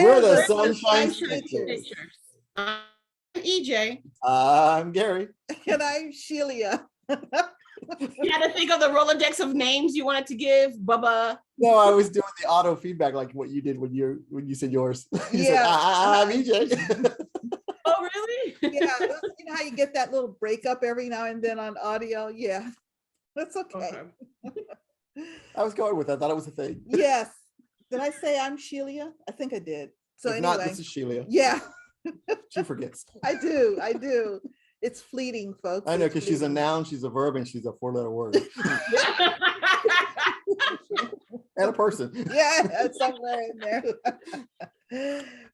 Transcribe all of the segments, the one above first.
We're the Sunshine Stitchers. I'm EJ. I'm Gary. And I'm Shelia. You had to think of the Rolodex of names you wanted to give, Bubba. No, I was doing the auto feedback like what you did when you said yours. You said, Yeah. I'm EJ. Oh, really? Yeah, you know how you get that little breakup every now and then on audio? Yeah, that's okay. I was going with that. I thought it was a thing. Yes. Did I say I'm Shelia? I think I did. So If anyway. not, this is Shelia. Yeah. She forgets. I do. It's fleeting, folks. I know, because she's a noun, she's a verb, and she's a 4-letter word. And a person. Yeah, somewhere in there.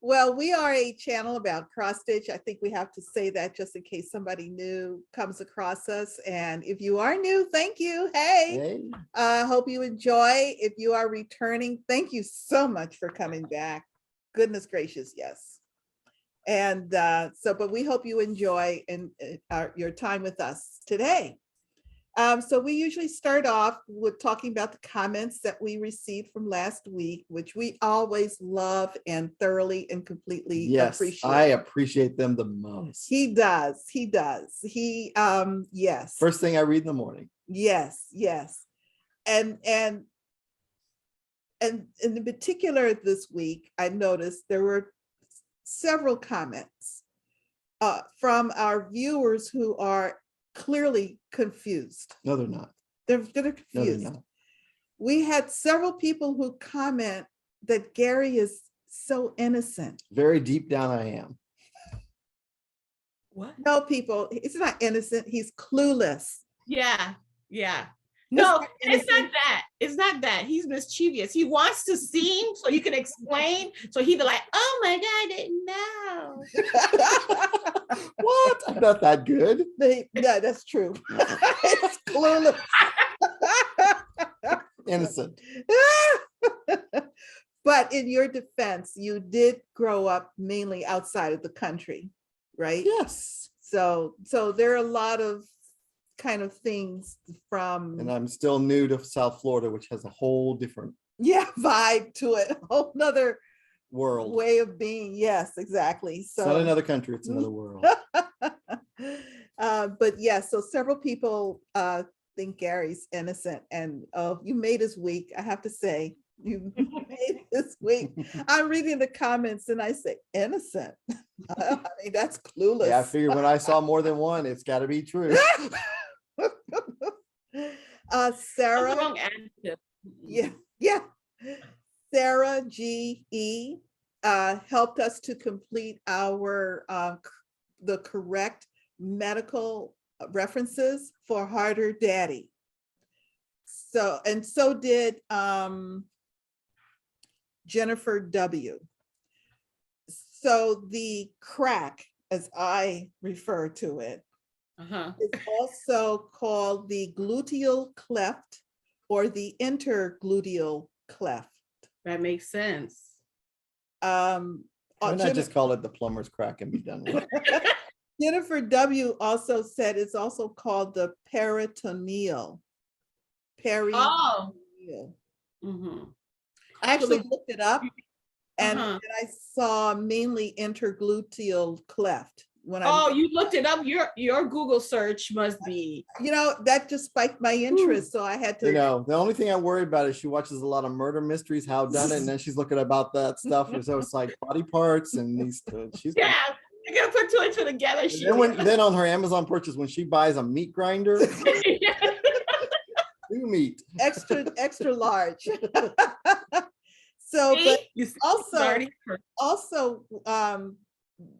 Well, we are a channel about cross stitch. I think we have to say that just in case somebody new comes across us. And if you are new, thank you. Hey. Hope you enjoy. If you are returning, thank you so much for coming back. Goodness gracious, yes. And but we hope you enjoy your time with us today. So we usually start off with talking about the comments that we received from last week, which we always love and thoroughly and completely appreciate. I appreciate them the most. He does. Yes. First thing I read in the morning. Yes. And in particular this week, I noticed there were several comments from our viewers who are clearly confused. No, they're not. They're confused. No, they're not. We had several people who comment that Gary is so innocent. Very deep down, I am. What? No, people, he's not innocent. He's clueless. Yeah. No, it's not that. It's not that. He's mischievous. He wants to seem so you can explain. So he'd be like, oh my God, I didn't know. What? I'm not that good. Yeah, that's true. It's clueless. Innocent. But in your defense, you did grow up mainly outside of the country, right? Yes. So there are a lot of kind of things from, and I'm still new to South Florida, which has a whole different vibe to it, a whole nother world, way of being. Yes, exactly. So it's not another country, it's another world. But yes, so several people think Gary's innocent, and you made his week. I have to say, you made this week. I'm reading the comments and I say innocent. I mean, that's clueless. Yeah, I figured when I saw more than one, it's got to be true. Sarah, yeah. Sarah GE helped us to complete our the correct medical references for Harder Daddy. So did Jennifer W. So the crack, as I refer to it, is also called the gluteal cleft or the intergluteal cleft. That makes sense. Why not just call it the plumber's crack and be done with it? Jennifer W. also said it's also called the peritoneal. Peritoneal. I actually looked it up, and I saw mainly intergluteal cleft. You looked it up. Your Google search must be. That just spiked my interest, so I had to. The only thing I worry about is she watches a lot of murder mysteries, How Done It, and then she's looking about that stuff. So it's like body parts and these. She's you're gonna put two and two together. Then on her Amazon purchase, when she buys a meat grinder, new meat, extra large. So, but also,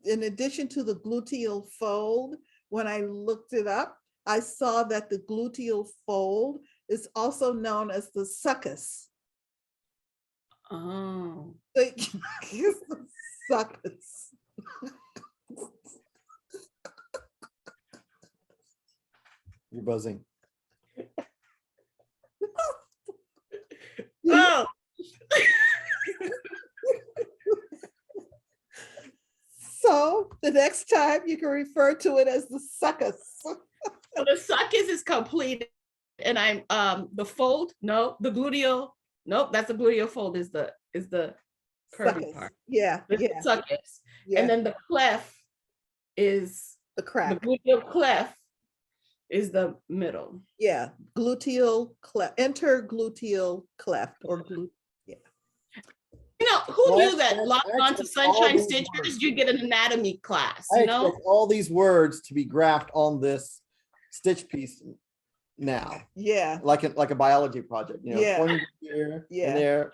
in addition to the gluteal fold, when I looked it up, I saw that the gluteal fold is also known as the succus. Oh. Succus. You're buzzing. Oh. So the next time you can refer to it as the succus. So the succus is complete, and I'm the fold. No, the gluteal. Nope, that's the gluteal fold. Is the curvy Suckers. part. Yeah, This yeah, is suckers. yeah. And then the cleft is The the crack. gluteal cleft is the middle. Yeah, gluteal cleft, intergluteal cleft or glute. You know, who Well, knew that I logged on to expect all Sunshine these Stitchers, words. you get an anatomy class, I you know? expect all these words to be graphed on this stitch piece now, Yeah, like a biology project, Yeah. pointing here Yeah. and there,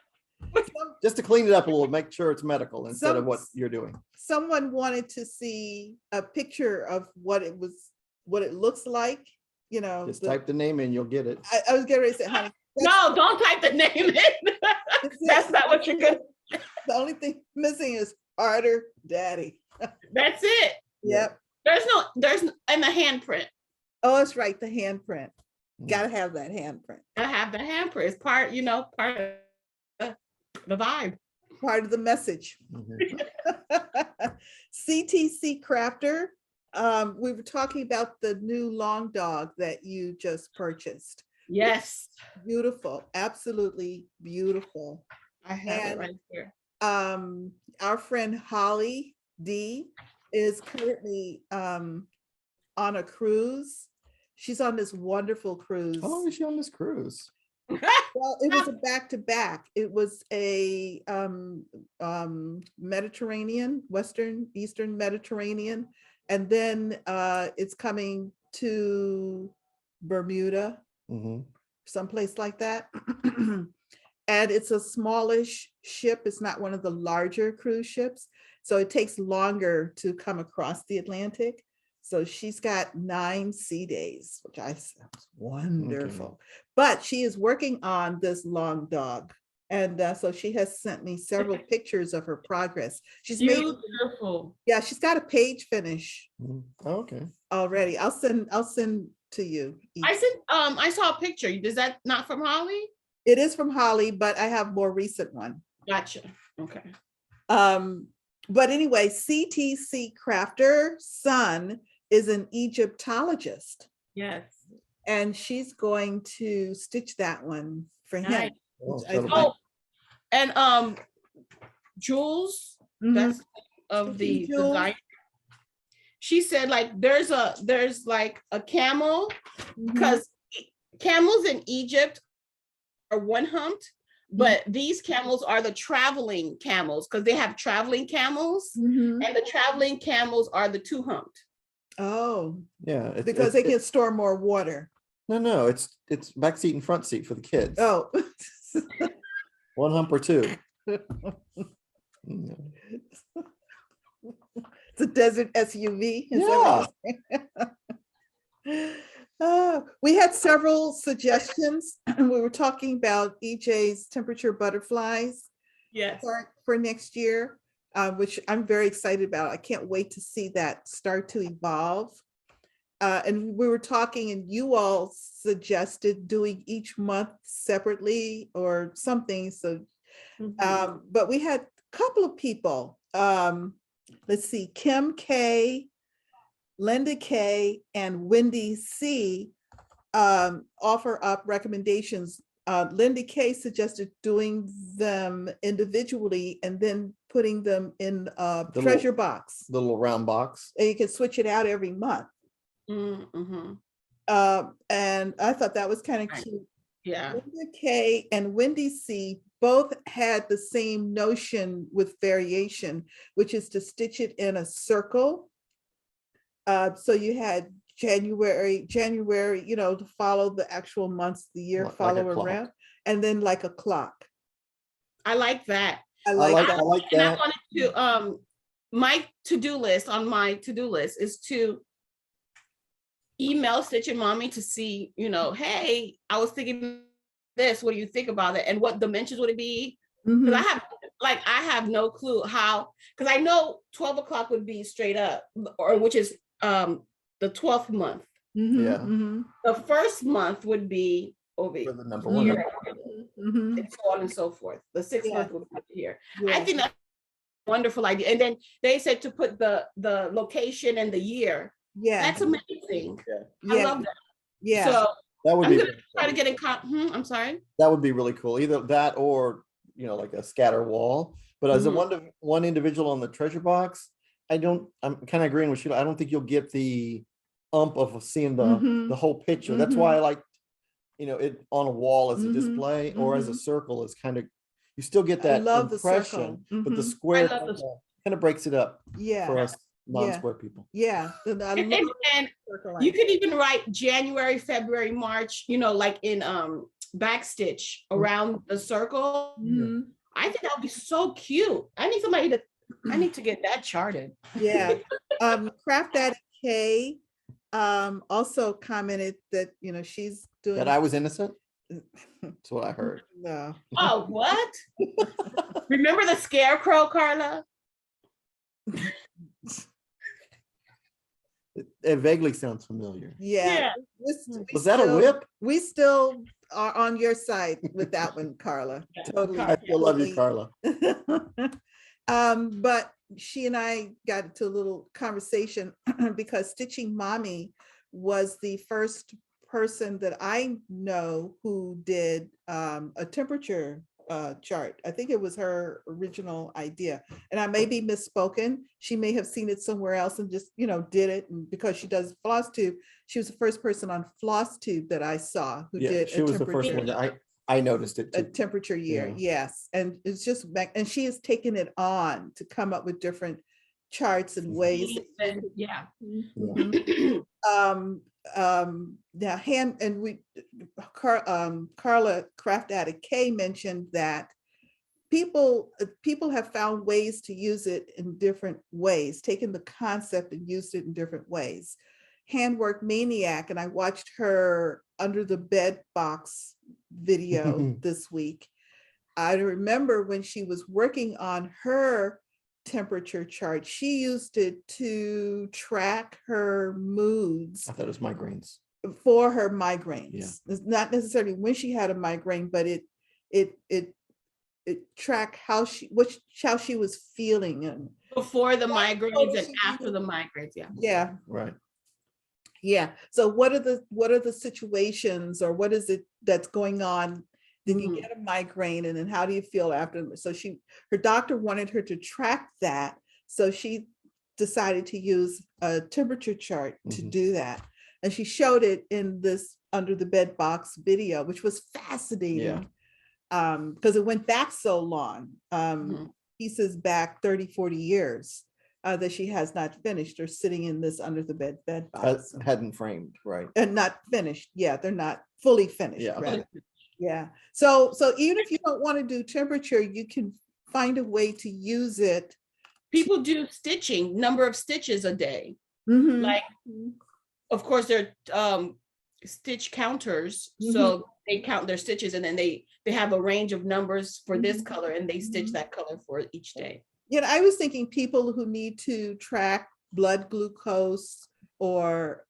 Some- just to clean it up a little, make sure it's medical instead of Some- what you're doing. someone wanted to see a picture of what it looks like, Just type the name in, you'll get it. I was getting ready to say, honey, No, don't type the name in. That's not what you're gonna, the only thing missing is harder daddy. that's it. Yep. There's and the handprint. Oh, it's right, the handprint. Mm. Gotta have that handprint. I have the handprint. It's part of the vibe. Part of the message. Mhm. CTC Crafter, we were talking about the new long dog that you just purchased. Yes, Beautiful, absolutely beautiful. I have it And- right here. Our friend Holly D is currently on a cruise. She's on this wonderful cruise. How long is she on this cruise? Well, it was a back-to-back. It was a Mediterranean, Eastern Mediterranean, and then it's coming to Bermuda, Mhm. someplace like that. And it's a smallish ship. It's not one of the larger cruise ships. So it takes longer to come across the Atlantic. So she's got 9 sea days, which I sounds wonderful. But she is working on this long dog. And so she has sent me several pictures of her progress. She's made, Beautiful. yeah, she's got a page finish Mhm. Oh, okay. already. I'll send to you. I saw a picture. Is that not from Holly? It is from Holly, but I have more recent one. Gotcha. Okay. But anyway, CTC Crafter son is an Egyptologist, Yes. and she's going to stitch that one for him. Nice. Oh, I- so- Oh, and Jules, Mhm. that's of the Stitching Jules. design. She said like there's like a camel Mhm. because camels in Egypt are one humped, but these camels are the traveling camels because they have traveling camels, Mhm. and the traveling camels are the two humped. Oh, Yeah. because they can store more water. No, it's back seat and front seat for the kids. Oh. One hump or two. Mm. It's a desert SUV. Is that what you're saying? We had several suggestions. We were talking about EJ's temperature butterflies Yes. for next year, which I'm very excited about. I can't wait to see that start to evolve. And we were talking and you all suggested doing each month separately or something. So, Mhm. but we had a couple of people. Let's see, Kim K, Linda K, and Wendy C offer up recommendations. Linda K suggested doing them individually and then putting them in a The treasure box. The little round box. And you can switch it out every month. Mhm. And I thought that was kind of Right. cute. Yeah. Linda K and Wendy C both had the same notion with variation, which is to stitch it in a circle. So you had January, to follow the actual months, the year Like a follow clock. around, and then like a clock. I like that. I I like like that. I like And I that. wanted to my to-do list on my to-do list is to email Stitching Mommy to see, hey, I was thinking this, what do you think about it? And what dimensions would it be? Mhm. Because I have no clue how, because I know 12 o'clock would be straight up, or which is the 12th month. Mhm, Yeah. mhm, The first month would be over For the number Mhm. one. here, mhm. and so on and so forth. The 6th Yeah. month would be here. Yeah. I think that's a wonderful idea. And then they said to put the location and the year. Yeah, That's amazing. I yeah, love that. yeah. So That would I'm be gonna really try to cool. get in I'm sorry. That would be really cool. Either that or like a scatter wall. But as a Mhm. one individual on the treasure box, I'm kind of agreeing with Sheila. I don't think you'll get the of seeing Mhm. the whole picture. That's why I like, it on a wall as a Mhm. display or as a Mhm. circle is kind of, you still get I that love the impression, circle. but the Mhm. I square love this. kind of breaks it up Yeah, for us yeah, non-square people. yeah. And I And, love and circle. you could even write January, February, March, like in backstitch around the circle. Mhm. I think that would be so cute. I need to get that charted. Yeah. Craft Addict K also commented that, she's doing. That I was innocent. That's what I heard. No. Oh, what? Remember the scarecrow, Carla? It vaguely sounds familiar. Yeah. Was that a whip? We still are on your side with that one, Carla. Totally. I still love you, Carla. But she and I got into a little conversation because Stitching Mommy was the first person that I know who did a temperature chart. I think it was her original idea, and I may be misspoken. She may have seen it somewhere else and just did it. And because she does Flosstube, she was the first person on Flosstube that I saw who did. She was the first one that I noticed it too. A temperature year, yes, and it's just back, and she has taken it on to come up with different charts and ways. Yeah. Now Carla Craft Addict K mentioned that people have found ways to use it in different ways, taken the concept and used it in different ways. Handwork Maniac, and I watched her under the bed box video this week. I remember when she was working on her temperature chart, she used it to track her moods. I thought it was migraines. For her migraines. Yeah. It's not necessarily when she had a migraine, but it tracked how she was feeling and before the migraines and after the migraines. Yeah. Right. Yeah. So what are the situations, or what is it that's going on? Then you get a migraine, and then how do you feel after? So her doctor wanted her to track that. So she decided to use a temperature chart to do that. And she showed it in this under the bed box video, which was fascinating. Because it went back so long. Pieces back 30, 40 years. That she has not finished, or sitting in this under the bed box. Hadn't framed, right? And not finished. Yeah, they're not fully finished. Yeah. Right? Yeah. So even if you don't want to do temperature, you can find a way to use it. People do stitching, number of stitches a day. Like, of course, they're stitch counters. So they count their stitches, and then they have a range of numbers for this color, and they stitch that color for each day. Yeah, I was thinking people who need to track blood glucose or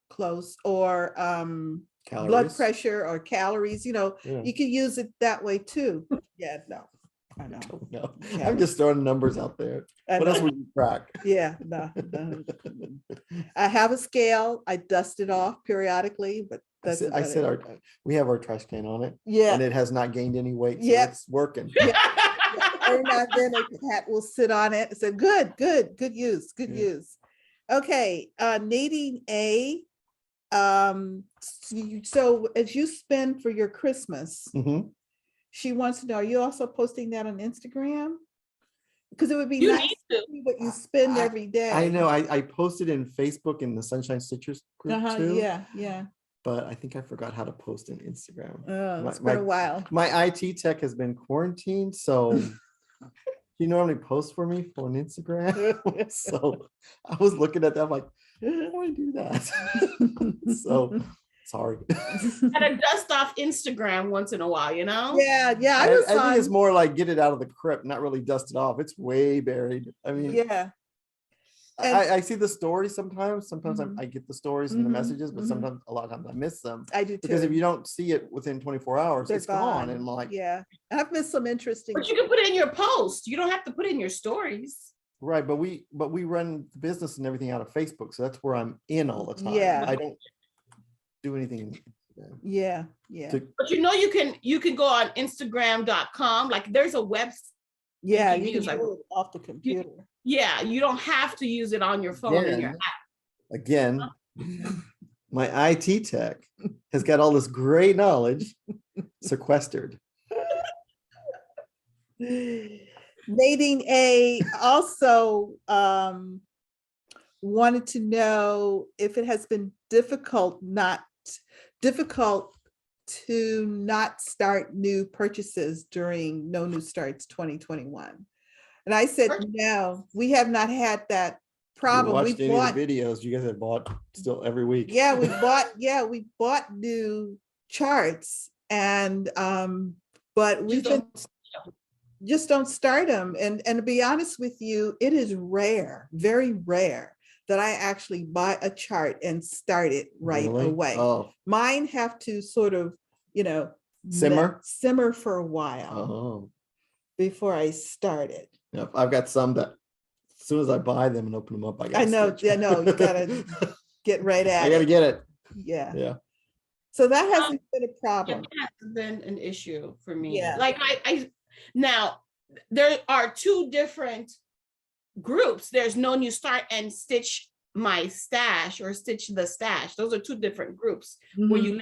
blood pressure or calories, you can use it that way too. Yeah, no, I know. No, Yeah. I'm just throwing numbers out there. What else would you track? Yeah, no. I have a scale. I dust it off periodically, but I said we have our trash can on it. Yeah, and it has not gained any weight. So it's working. Yeah. Every now and then a cat will sit on it. So good use. Okay, Nadine A. So as you spend for your Christmas, she wants to know, are you also posting that on Instagram? Because it would be nice to see what you spend every day. I know. I posted in Facebook in the Sunshine Stitchers group too. Yeah. But I think I forgot how to post in Instagram. Oh, it's been a while. My IT tech has been quarantined, so he normally posts for me on Instagram. So I was looking at that, I'm like, how do I do that? So sorry. Gotta dust off Instagram once in a while, Yeah. I think it's more like get it out of the crypt, not really dust it off. It's way buried. I mean, yeah. I see the stories sometimes. Sometimes I get the stories and the messages, but sometimes a lot of times I miss them. I do too. Because if you don't see it within 24 hours, it's gone. And I'm like, yeah, I've missed some interesting. But you can put it in your post. You don't have to put it in your stories. Right, but we run the business and everything out of Facebook, so that's where I'm in all the time. Yeah, I don't do anything. Yeah. But you can go on Instagram.com. Like there's a website Yeah, can you can use, like, do it off the computer. yeah, you don't have to use it on your phone in your Again, my IT tech has got all this great knowledge sequestered. Nadine A also wanted to know if it has been difficult to not start new purchases during No New Starts 2021. And I said, no, we have not had that problem. Watched any of the videos you guys have bought still every week? Yeah, we bought new charts, and but we just don't start them. And to be honest with you, it is rare, very rare, that I actually buy a chart and start it right away. Oh, Mine have to sort of, simmer for a while before I start it. Yep, I've got some that as soon as I buy them and open them up, I know, you gotta get right at it. I gotta get it. Yeah. So that hasn't been a problem. It hasn't been an issue for me. Yeah. Like I now there are two different groups. There's No New Start and Stitch My Stash or Stitch the Stash. Those are two different groups where you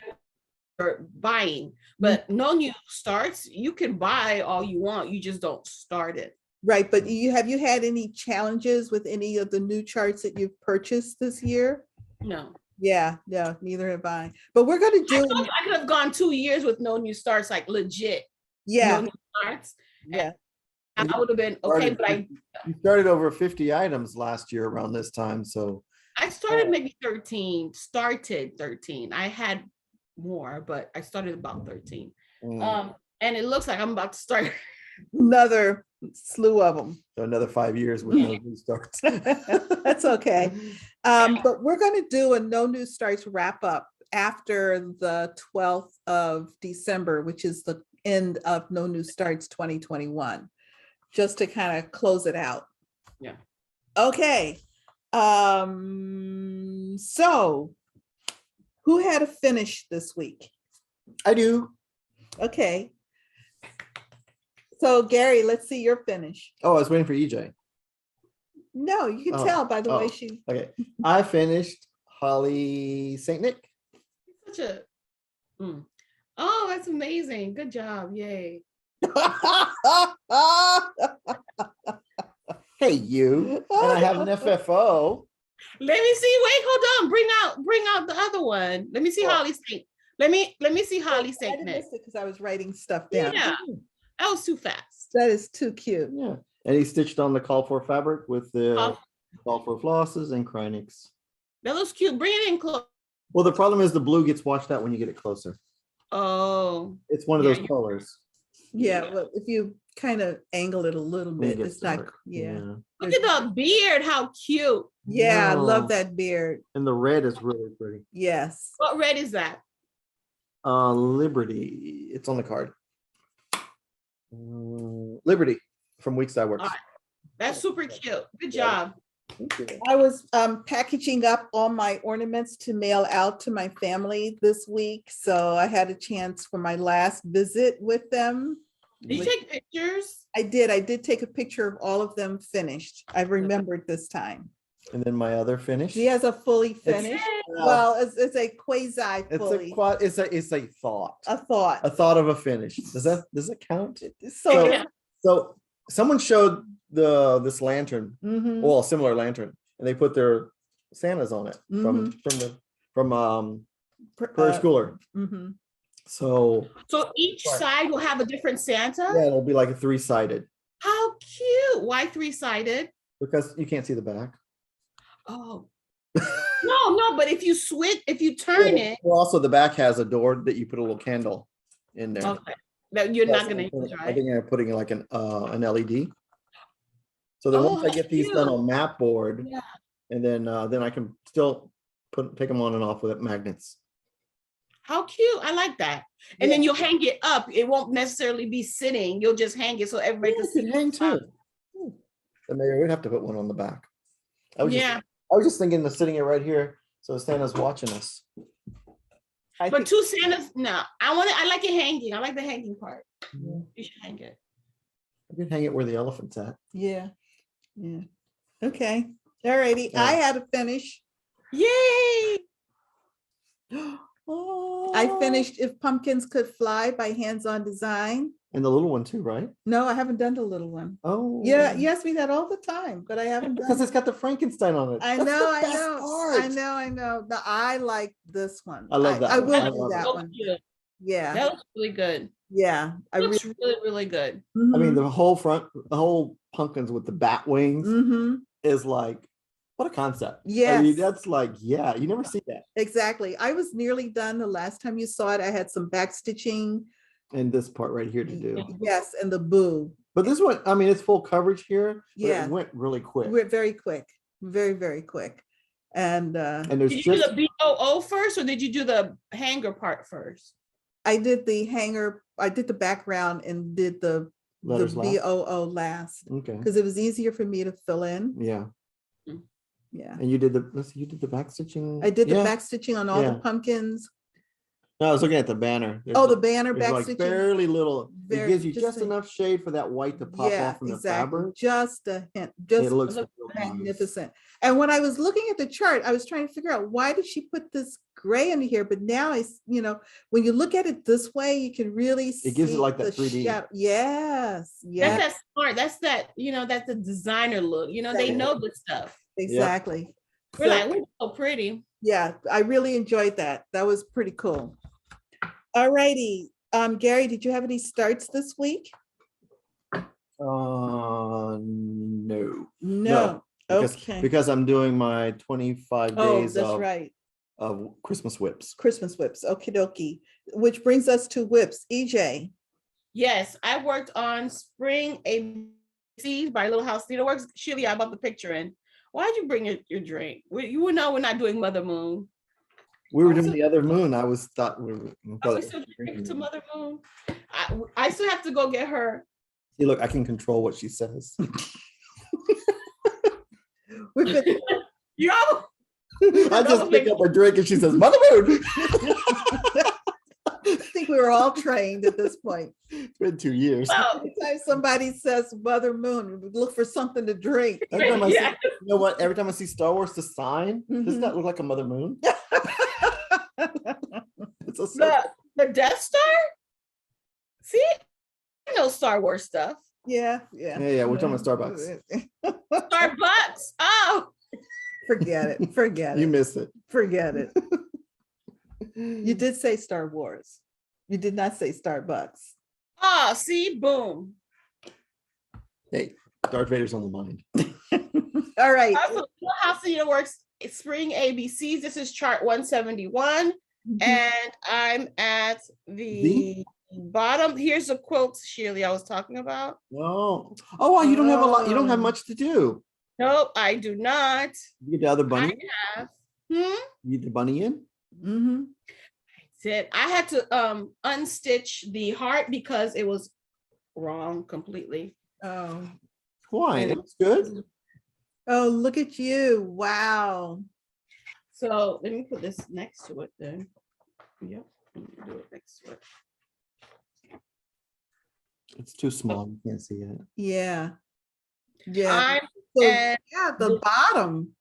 are buying. But No New Starts, you can buy all you want. You just don't start it. Right, but have you had any challenges with any of the new charts that you've purchased this year? No. Yeah, neither have I. But we're going to do. I could have gone 2 years with No New Starts, like legit. Yeah. No New Starts. Yeah. I would have been okay, but you started over 50 items last year around this time, so I started maybe 13. Started 13. I had more, but I started about 13. And it looks like I'm about to start another slew of them. So another 5 years with No New Starts. That's okay. But we're going to do a No New Starts wrap up after the 12th of December, which is the end of No New Starts 2021, just to kind of close it out. Yeah. Okay. So who had a finish this week? I do. Okay. So Gary, let's see your finish. Oh, I was waiting for EJ. No, you can tell by the way she. Okay, I finished Holly Saint Nick. such a oh, that's amazing. Good job. Yay. Hey, you. And I have an FFO. Let me see. Wait, hold on. Bring out the other one. Let me see Holly Saint. Let me see Holly Saint Nick. Because I was writing stuff down. Yeah, that was too fast. That is too cute. Yeah. And he stitched on the call for fabric with the call for flosses and Crinix. That looks cute. Bring it in close. Well, the problem is the blue gets washed out when you get it closer. Oh. It's one of those colors. Yeah, well, if you kind of angle it a little bit, it's not, yeah. Look at the beard. How cute. Yeah, I love that beard. And the red is really pretty. Yes. What red is that? Liberty. It's on the card. Liberty from Weeks That Works. Right. That's super cute. Good job. I was packaging up all my ornaments to mail out to my family this week. So I had a chance for my last visit with them. Did you take pictures? I did. I did take a picture of all of them finished. I remembered this time. And then my other finish. He has a fully finished. Well, it's a quasi fully. It's a thought. A thought. A thought of a finish. Does it count? So someone showed this lantern, well, a similar lantern, and they put their Santas on it from Prairie Schooler. So each side will have a different Santa? Yeah, it'll be like a 3-sided. How cute. Why 3-sided? Because you can't see the back. Oh. No, but if you turn it. Well, also the back has a door that you put a little candle in there. Okay. That you're not gonna use, right? I think I'm putting like an LED. So then once I get these done on map board, and then I can still take them on and off with magnets. How cute. I like that. And then you'll hang it up. It won't necessarily be sitting. You'll just hang it so everybody can see. Hang too. So maybe we'd have to put one on the back. I was just thinking of sitting it right here so Santa's watching us. But two Santas, no. I like it hanging. I like the hanging part. You should hang it. You can hang it where the elephant's at. Yeah. Yeah. Okay. All righty. Yeah. I had to finish. Yay! I finished If Pumpkins Could Fly by Hands On Design. And the little one too, right? No, I haven't done the little one. Oh. Yeah, you ask me that all the time, but I haven't Because done it's got the Frankenstein on it. I That's know, the I best know, part. I know. No, I like this one. I love that I one. will I do love that So one. cute. Yeah, That looks really good. yeah. Looks really, really good. I mean, the whole pumpkins with the bat wings is like, what a concept. I mean, Yes. that's like, yeah, you never see that. Exactly. I was nearly done the last time you saw it. I had some back stitching. And this part right here to do. Yes, and the boo. But this one, I mean, it's full coverage here. But Yeah. it went really quick. We're very quick, very, very quick. And And there's Did you just do the BOO first, or did you do the hanger part first? I did the hanger, I did the background and did the letters last. BOO last Okay. because it was easier for me to fill in. Yeah. Yeah. And you did the back stitching. I did the Yeah. back stitching on all the Yeah. pumpkins. No, I was looking at the banner. Oh, the banner There's back like stitching. barely little. It Very- gives you just just a- enough shade for that white to pop Yeah, off from the exactly. fabric. Just a hint, It just looks look real nice. magnificent. And when I was looking at the chart, I was trying to figure out why did she put this gray in here? But now it's, when you look at it this way, you can really see It gives it like that the 3D. shadow. Yes, That's yes, that smart. That's that, that's the designer look. They know this stuff. exactly. We're So, like, we're so pretty. yeah, I really enjoyed that. That was pretty cool. All righty. Gary, did you have any starts this week? No. No. Because, Okay. because I'm doing my 25 Oh, days that's of, right. of Christmas whips. Christmas whips. Okie dokie. Which brings us to whips. EJ. Yes, I worked on Spring ABCs by Little House Needleworks. Shelia, I brought the picture in. Why'd you bring your drink? You would know we're not doing Mother Moon. We were Oh, doing so- the other moon. I was thought we were. Are we still drinking to Mother Moon? I still have to go get her. See, look, I can control what she says. We've been, Yo, I just pick up a drink and she says, Mother Moon. I think we were all trained at this point. It's been 2 years. well, Anytime somebody says Mother Moon, we look for something to drink. Every time I Yeah. see, you know what? Every time I see Star Wars, the sign, doesn't Mhm. that look like a Mother Moon? It's a the, circle. the Death Star? See, I know Star Wars stuff. Yeah. Yeah, we're talking about Starbucks. Starbucks. Oh, Forget it. Forget You it. missed it. Forget it. You did say Star Wars. You did not say Starbucks. see, boom. Hey, Darth Vader's on the mind. All right. Also, Little House Needleworks Spring ABCs. This is chart 171. And I'm at the bottom. Here's the quilts, Shelia, I was talking about. No. Oh, wow, you don't have a lot. You don't have Oh. much to do. Nope, I do not. You get the other bunny. have. You get the bunny in. Mhm. I had to unstitch the heart because it was wrong completely. Oh. Why? It looks good. Oh, look at you. Wow. So let me put this next to it then. Yep, let me do it next to it. It's too small. You can't see it. Yeah. Yeah. I'm So, at yeah, the bottom.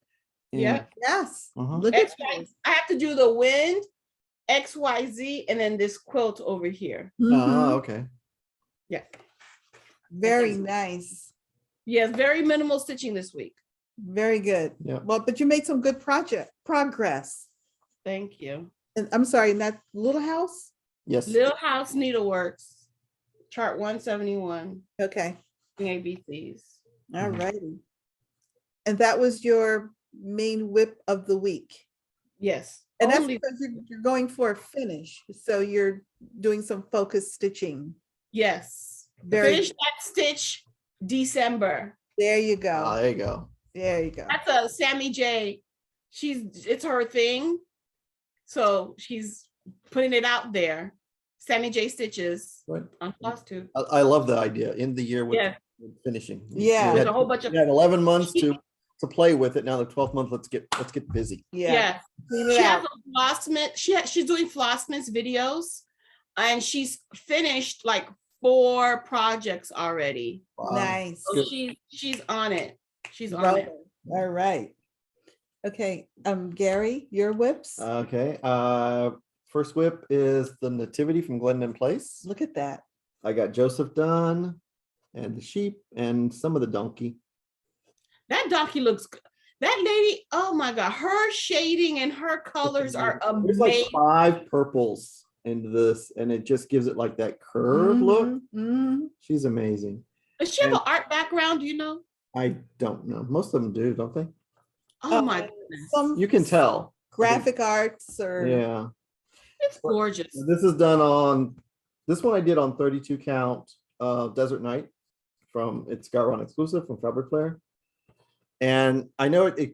yeah. Yes. Uh-huh. Look at XY. I have to do the wind, XYZ, and then this quilt over here. you. Oh, Mhm. okay. Yeah. Very nice. Yes, very minimal stitching this week. Very good. Yeah. Well, but you made some good progress. Thank you. And I'm sorry, in that little house? Yes. Little House Needleworks, chart 171, Okay. ABCs. All Mhm. righty. And that was your main whip of the week. Yes. And that's only- because you're going for a finish. So you're doing some focus stitching. yes. Very Finish that stitch December. There you Ah, go. there you go. There you go. That's a Sammy J. It's her thing. So she's putting it out there. Sammy J Stitches Right. on Flosstube. I love the idea. End the year with Yeah. with finishing. Yeah. You With had, a whole bunch of you had 11 months to play with it. Now the 12th month, let's get busy. Yeah. yeah. Clean it She has out. a Flossman. She's doing Flossman's videos, and she's finished like 4 projects already. Wow. Nice. So she's on it. She's on Well, it. all right. Okay, Gary, your whips. Okay. First whip is the Nativity from Glendon Place. Look at that. I got Joseph done, and the sheep, and some of the donkey. That donkey looks good. That lady, oh my God, her shading and her colors are There's like amazing. 5 purples in this, and it just gives it like that curve look. Mhm. She's amazing. Does she have and- an art background? Do you know? I don't know. Most of them do, don't they? Oh my goodness. Some You can tell. graphic arts or Yeah. It's gorgeous. This is done on, this one I did on 32 count Desert Night from, it's Garron exclusive from Fabric Flare. And I know the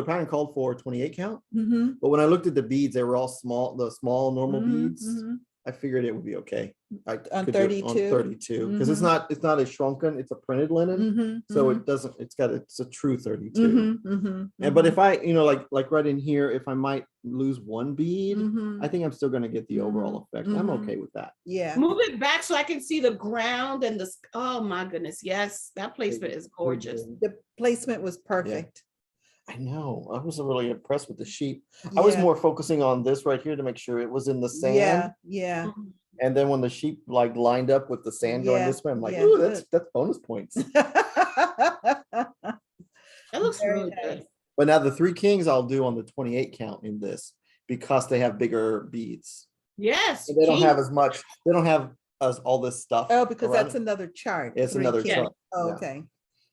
pattern called for 28 count, Mhm, but when I looked at the beads, they were all small, the small normal mhm, beads. mhm. I figured it would be okay. I On could do it 32? 32, because it's Mhm. not a shrunken, it's a printed linen. Mhm, So mhm, it doesn't, it's a true 32. mhm, mhm, And but mhm, if I, like right in here, if I might lose one bead, mhm. I think I'm still gonna get the overall effect. I'm mhm. okay with that. Yeah. Move it back so I can see the ground and the, oh my goodness. Yes, that placement is gorgeous. The placement was perfect. I know. I wasn't really impressed with the sheep. I was Yeah, more focusing on this right here to make sure it was in the sand. Yeah, yeah. And then when the sheep like lined up with the sand going Yeah, this way, I'm like, yeah, ooh, good. that's bonus points. That looks Very really nice. good. But now the 3 kings I'll do on the 28 count in this because they have bigger beads. Yes. And they don't have King- as much, they don't have all this stuff. Oh, because around that's it. another chart. It's 3 another kids. chart. Oh, yeah. okay.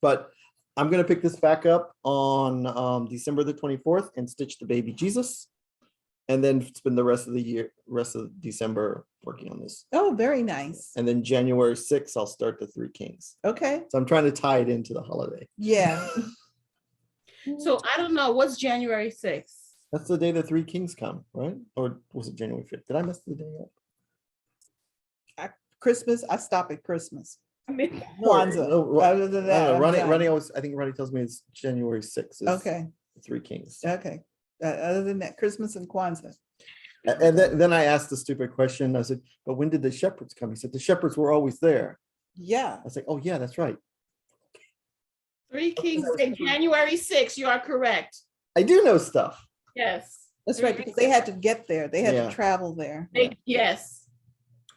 But I'm gonna pick this back up on December the 24th and stitch the baby Jesus. And then spend the rest of December working on this. Oh, very nice. And then January 6th, I'll start the 3 kings. Okay. So I'm trying to tie it into the holiday. Yeah. So I don't know, what's January 6th? That's the day the 3 kings come, right? Or was it January 5th? Did I mess the day up? Christmas, I stop at Christmas. I mean, Kwanzaa. No, Other than that, I'm done. Ronnie always, I think Ronnie tells me it's January 6th. is Okay, the 3 kings. okay. Other than that, Christmas and Kwanzaa. And then I asked the stupid question. I said, but when did the shepherds come? He said, the shepherds were always there. Yeah. I was like, oh yeah, that's right. 3 Kings and January 6th, you are correct. I do know stuff. Yes. That's right, because they had to get there. They had Yeah. to travel there. Yes.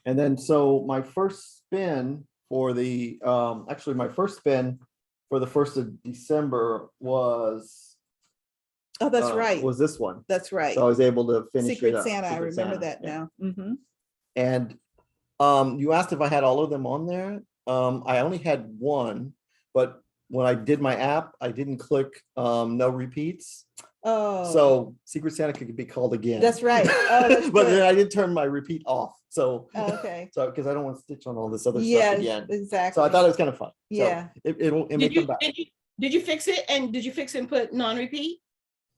And then, so my first spin for the, actually my first spin for the 1st of December was. Oh, that's right. Was this one. That's right. So I was able to finish it Secret up. Santa, I Secret remember Santa, that yeah. now. Mhm. And you asked if I had all of them on there. I only had one, but when I did my app, I didn't click no repeats. Oh. So Secret Santa could be called again. That's right. Oh, that's But then good. I did turn my repeat off. So, Oh, okay. so because I don't want to stitch on all this other stuff Yes, again. exactly. So I thought it was kind of fun. So Yeah. it may come back. Did you fix it? And did you fix and put non-repeat?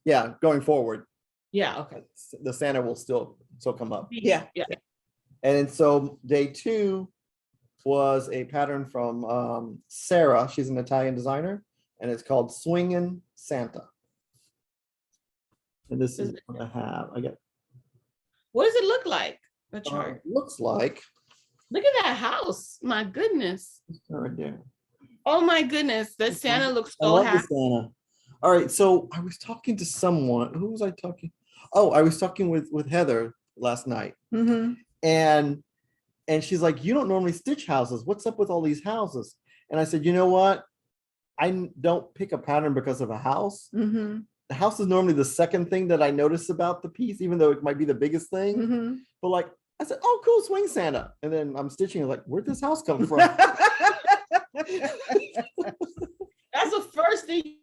Yeah, going forward, Yeah, okay. the Santa will still come up. Yeah. Yeah. And then so day 2 was a pattern from Sarah. She's an Italian designer, and it's called Swingin' Santa. And this is what I have. I got What does it look like? The chart. looks like Look at that house. My goodness. right there. Oh my goodness. The Santa looks I so love the happy. Santa. All right, so I was talking to someone. Who was I talking? Oh, I was talking with Heather last night, Mhm. and she's like, "You don't normally stitch houses. What's up with all these houses?" And I said, "You know what? Don't pick a pattern because of a house. Mhm. The house is normally the second thing that I notice about the piece, even though it might be the biggest thing. Mhm. But like, I said, oh, cool, swing Santa. And then I'm stitching, like, where'd this house come from? That's the first thing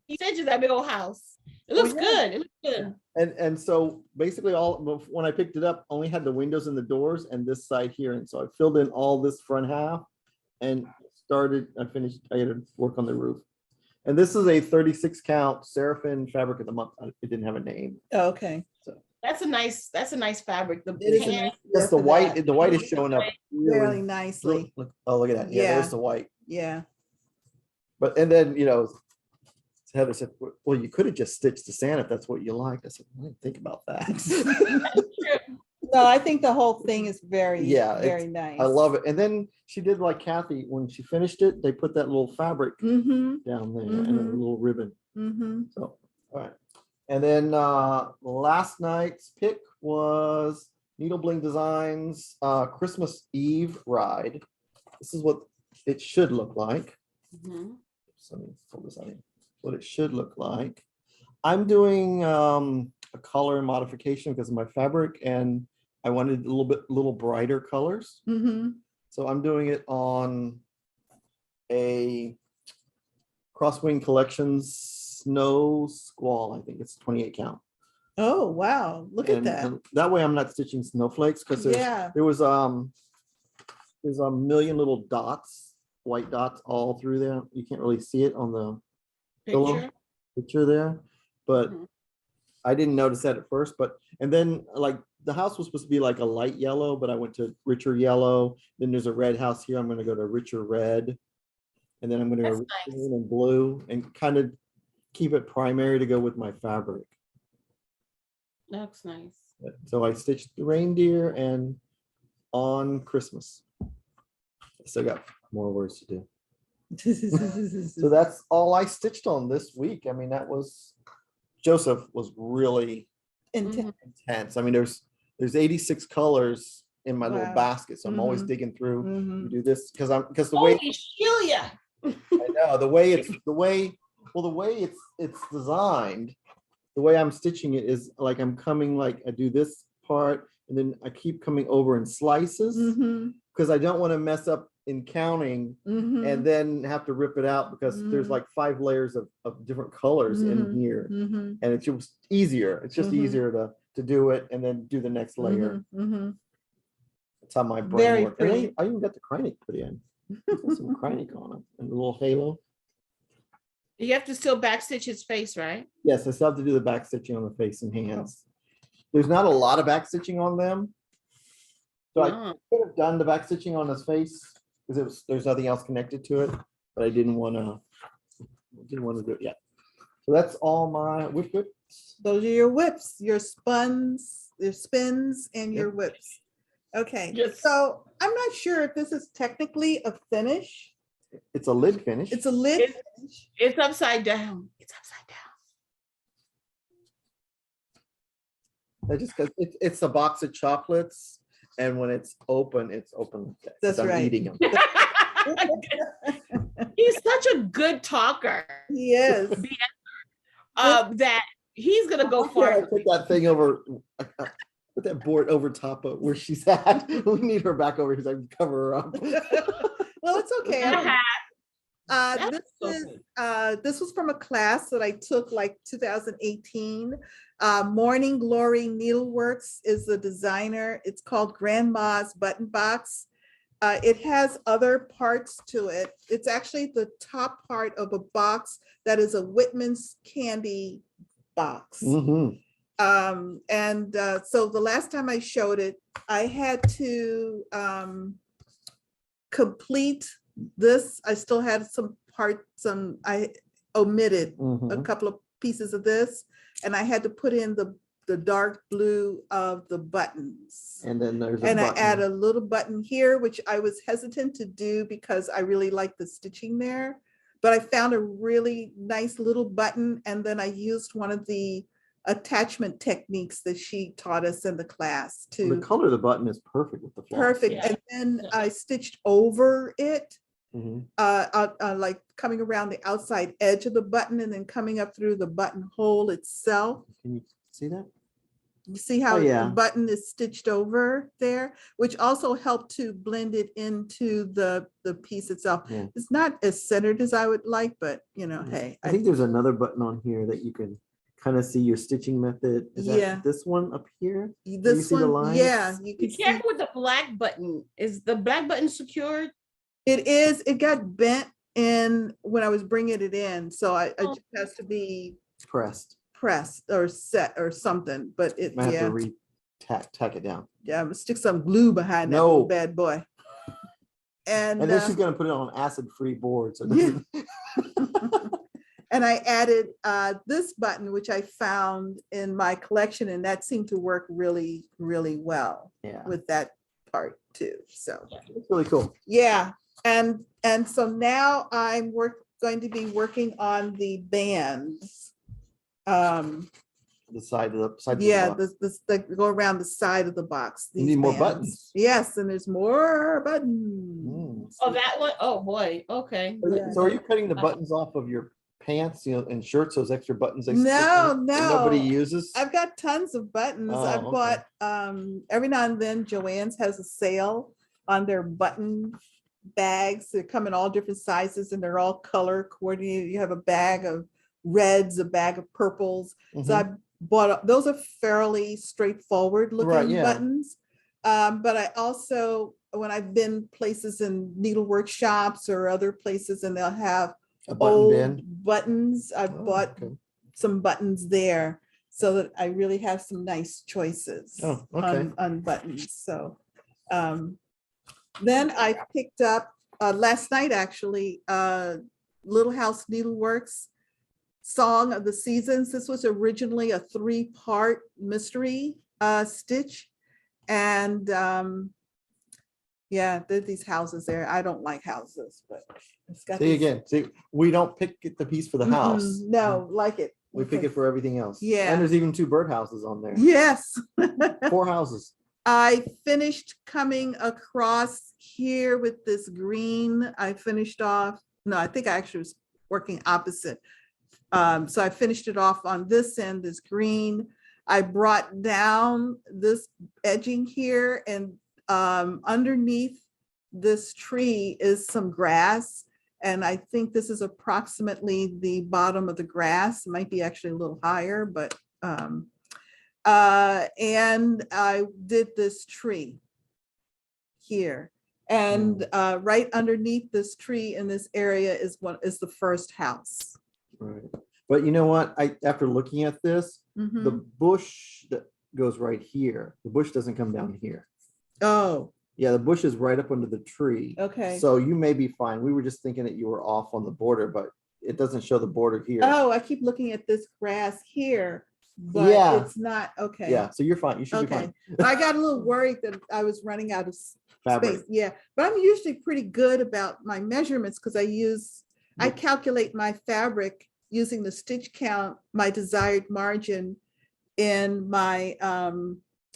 he stitches, that big old house. It looks yeah. good. It looks good. And so basically when I picked it up, only had the windows and the doors and this side here. And so I filled in all this front half and I finished, I had to work on the roof. And this is a 36 count Seraphim fabric of the month. It didn't have a name. Okay. That's a nice fabric. The It is a tan- nice- That's the for white, that. the white is showing up Really really. nicely. Look at that. Yeah, Yeah. there's the white. Yeah. But, and then, Heather said, well, you could have just stitched the Santa if that's what you liked. I said, I didn't think about that. No, Well, I think the whole thing is very, Yeah, very nice. I love it. And then she did like Kathy, when she finished it, they put that little fabric Mm-hmm, down there and a Mhm. little ribbon. mm-hmm. So, all right. And then last night's pick was Needle Bling Designs Christmas Eve ride. This is what it should look like. Mhm. So let me pull this out here. What it should look like. I'm doing a color modification because of my fabric, and I wanted a little brighter colors. Mm-hmm. So I'm doing it on a Crosswing Collections Snow Squall. I think it's 28 count. Oh, wow. Look at that. And that way I'm not stitching snowflakes because Yeah. there's a million little dots, white dots all through there. You can't really see it on the picture there, but Mhm. I didn't notice that at first. And then like the house was supposed to be like a light yellow, but I went to richer yellow. Then there's a red house here. I'm going to go to richer red, and then I'm going to go That's nice. green and blue, and kind of keep it primary to go with my fabric. That's nice. So I stitched the reindeer and on Christmas. Still got more words to do. So that's all I stitched on this week. I mean, Joseph was really Inten- intense. I mean, there's 86 colors in my little Wow. basket, so I'm always Mhm. digging through. Mhm. You do this because the way Holy Shelia. I know the way it's designed, the way I'm stitching it is like I'm coming, like I do this part and then I keep coming over in slices Mhm. because I don't want to mess up in counting Mhm. and then have to rip it out because there's Mhm. like 5 layers of different colors in Mhm. here, Mhm. and it's just easier. It's just Mhm. easier to do it and then do the next layer. Mhm. Mhm. That's how my brain Very works. And pretty. I even got the Kreinik put in. Put some Kreinik on it and a little halo. You have to still backstitch his face, right? Yes, I still have to do the back stitching on the face and hands. There's not a lot of back stitching on them. So I No. could have done the back stitching on his face because there's nothing else connected to it, but I didn't want to do it yet. So that's all my whip. Those are your whips, your spins, and your Yep. whips. Okay, Yes. so I'm not sure if this is technically a finish. It's a lid finish. It's a lid It's- finish. It's upside down. It's upside down. I just because it's a box of chocolates, and when it's open like that, 'cause That's I'm right. eating them. He's such a good talker. Yes. That he's gonna go Why can't I far. put that thing over. Put that board over top of where she's at. We need her back over here so I can cover her up. Well, it's okay. I don't- That's This so is good. this was from a class that I took like 2018. Morning Glory Needleworks is the designer. It's called Grandma's Button Box. It has other parts to it. It's actually the top part of a box that is a Whitman's candy box. Mhm. So the last time I showed it, I had to complete this. I still had some parts, I omitted a Mhm. couple of pieces of this, and I had to put in the dark blue of the buttons. And then there's a And I button. add a little button here, which I was hesitant to do because I really like the stitching there. But I found a really nice little button, and then I used one of the attachment techniques that she taught us in the class The to color of the button is perfect with the floss. perfect. Yeah. And then Yeah. I stitched over it, Mhm. like coming around the outside edge of the button and then coming up through the buttonhole itself. Can you see that? You see how yeah. the button is stitched over there, which also helped to blend it into the piece itself. Yeah. It's not as centered as I would like, but Yeah. hey. I think there's another button on here that you can kind of see your stitching method. Is Yeah. that this one up here? This see the one, lines? yeah, you can Be see. careful with the black button. Is the black button secured? It got bent in when I was bringing it in, so it Oh. just has to be Pressed. pressed or set or something, but it, I have yeah, to tack it down. I'm gonna stick some glue behind that No. little bad boy. And And then she's gonna put it on acid-free board. So it Yeah. doesn't- And I added this button, which I found in my collection, and that seemed to work really, really well Yeah, with that part too. So it's really cool. yeah, and so now I'm going to be working on the bands. The side of the side. Yeah, Of the box. the go around the side of the box. You these need more bands. buttons. Yes, and there's more buttons. Oh, that one? Oh, boy. Okay. Yeah. So are you cutting the buttons off of your pants, and shirts, those extra buttons? They No, stick in that nobody no. uses. I've got tons of buttons. I Oh, okay. bought every now and then Joann's has a sale on their button bags. They come in all different sizes and they're all color coordinated. You have a bag of reds, a bag of purples. So I bought those are fairly straightforward looking yeah. buttons. But I also, when I've been places in needlework shops or other places and they'll have A button old bin. buttons, I Oh, bought okay. some buttons there so that I really have some nice choices Oh, okay. on buttons. So then I picked up last night actually Little House Needleworks Song of the Seasons. This was originally a 3-part mystery stitch, and yeah, there's these houses there. I don't like houses, but it's got See these- again. See, we don't pick the piece for the house. No, like it. We pick it for everything else. Yeah. And there's even 2 birdhouses on there. Yes. 4 houses. I finished coming across here with this green. I finished off, no, I think I actually was working opposite. So I finished it off on this end, this green. I brought down this edging here, and underneath this tree is some grass. And I think this is approximately the bottom of the grass. It might be actually a little higher, but and I did this tree here. And right underneath this tree in this area is the first house. Right. But you know what? After looking at this, Mhm. the bush that goes right here, the bush doesn't come down here. Oh, Yeah, the bush is right up under the tree. okay. So you may be fine. We were just thinking that you were off on the border, but it doesn't show the border here. Oh, I keep looking at this grass here, but Yeah. it's not, okay. Yeah, so you're fine. You should be Okay. fine. I got a little worried that I was running out of Fabric. space. Yeah, but I'm usually pretty good about my measurements because I calculate my fabric using the stitch count, my desired margin in my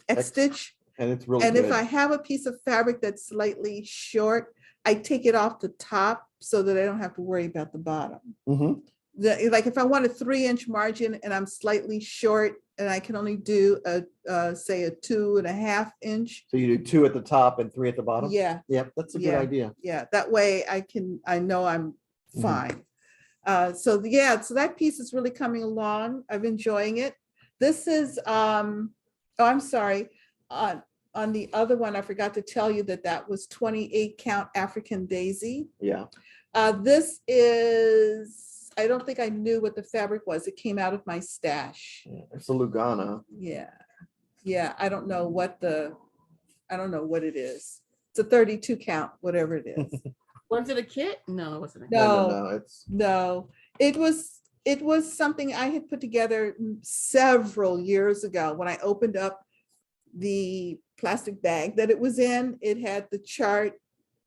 X stitch. And it's really And good. if I have a piece of fabric that's slightly short, I take it off the top so that I don't have to worry about the bottom. Mhm. Like if I want a 3-inch margin and I'm slightly short and I can only do say a 2.5 inch. So you do 2 at the top and 3 at the bottom? Yeah, Yep, that's a good Yeah. idea. yeah. That way I know I'm Mhm. fine. So that piece is really coming along. I'm enjoying it. This is, oh, I'm sorry. On the other one, I forgot to tell you that was 28 count African daisy. Yeah. This is, I don't think I knew what the fabric was. It came out of my stash. Yeah, it's a Lugana. Yeah. Yeah, I don't know what it is. It's a 32 count, whatever it is. Was it a kit? No, it wasn't. No. It's No, it was something I had put together several years ago when I opened up the plastic bag that it was in. It had the chart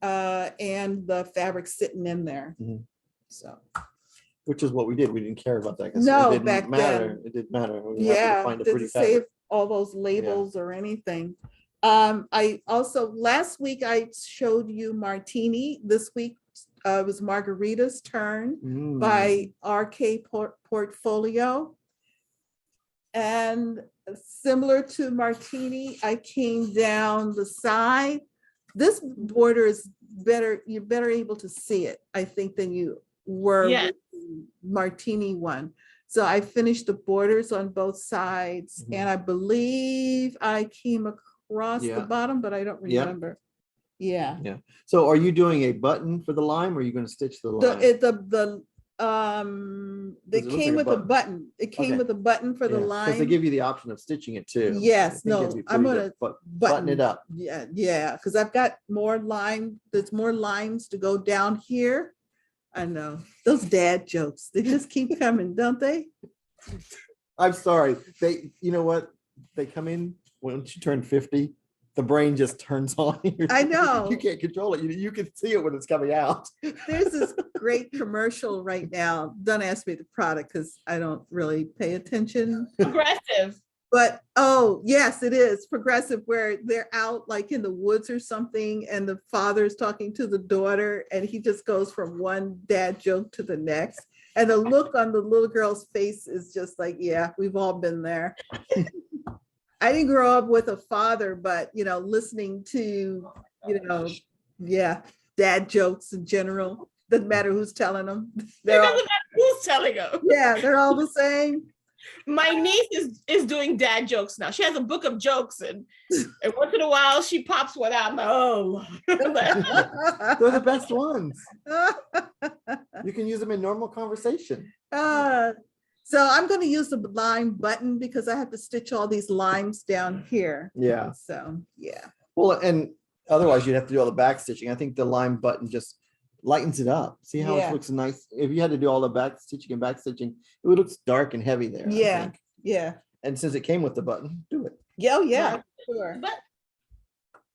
and the fabric sitting in there. Mhm. So, which is what we did. We didn't care about that. 'Cause No, it didn't back matter. then. It didn't matter. We were happy to yeah, find a didn't pretty save fabric. all those labels or anything. I also, last week I showed you Martini. This week was Margarita's turn by RK Portfolio. And similar to Martini, I came down the side. This border is better, you're better able to see it, I think, than you were Yeah. with the Martini one. So I finished the borders on both sides, Mhm. and I believe I came across the Yeah. bottom, but I don't Yep. remember. Yeah. Yeah. So are you doing a button for the lime, or are you going to stitch the line? It looks came like a with a button. button. It came Okay. with a button for the Because they line. give you the option of stitching it too. Yes, I think no, it'd be I'm pretty gonna to button it up. Yeah, because I've got more line, there's more lines to go down here. I know. Those dad jokes, they just keep coming, don't they? I'm sorry. You know what? They come in once you turn 50, the brain just turns on. I know. You can't control it. You can see it when it's coming out. There's this great commercial right now. Don't ask me the product because I don't really pay attention. Aggressive. But oh yes, it is Progressive, where they're out like in the woods or something, and the father's talking to the daughter, and he just goes from one dad joke to the next. And the look on the little girl's face is just like, yeah, we've all been there. I didn't grow up with a father, but listening to, yeah, dad jokes in general. Doesn't matter who's telling them. It doesn't matter who's telling them. Yeah, they're all the same. My niece is doing dad jokes now. She has a book of jokes, and once in a while she pops one out. I'm like, oh. They're the best ones. You can use them in normal conversation. So I'm going to use the lime button because I have to stitch all these limes down here. Yeah. So yeah. Well, and otherwise you'd have to do all the back stitching. I think the lime button just lightens it up. See how Yeah. it looks nice? If you had to do all the back stitching and back stitching, it would look dark and heavy there. I Yeah. think. Yeah. And since it came with the button, do it. Yeah. Oh, yeah. Sure. But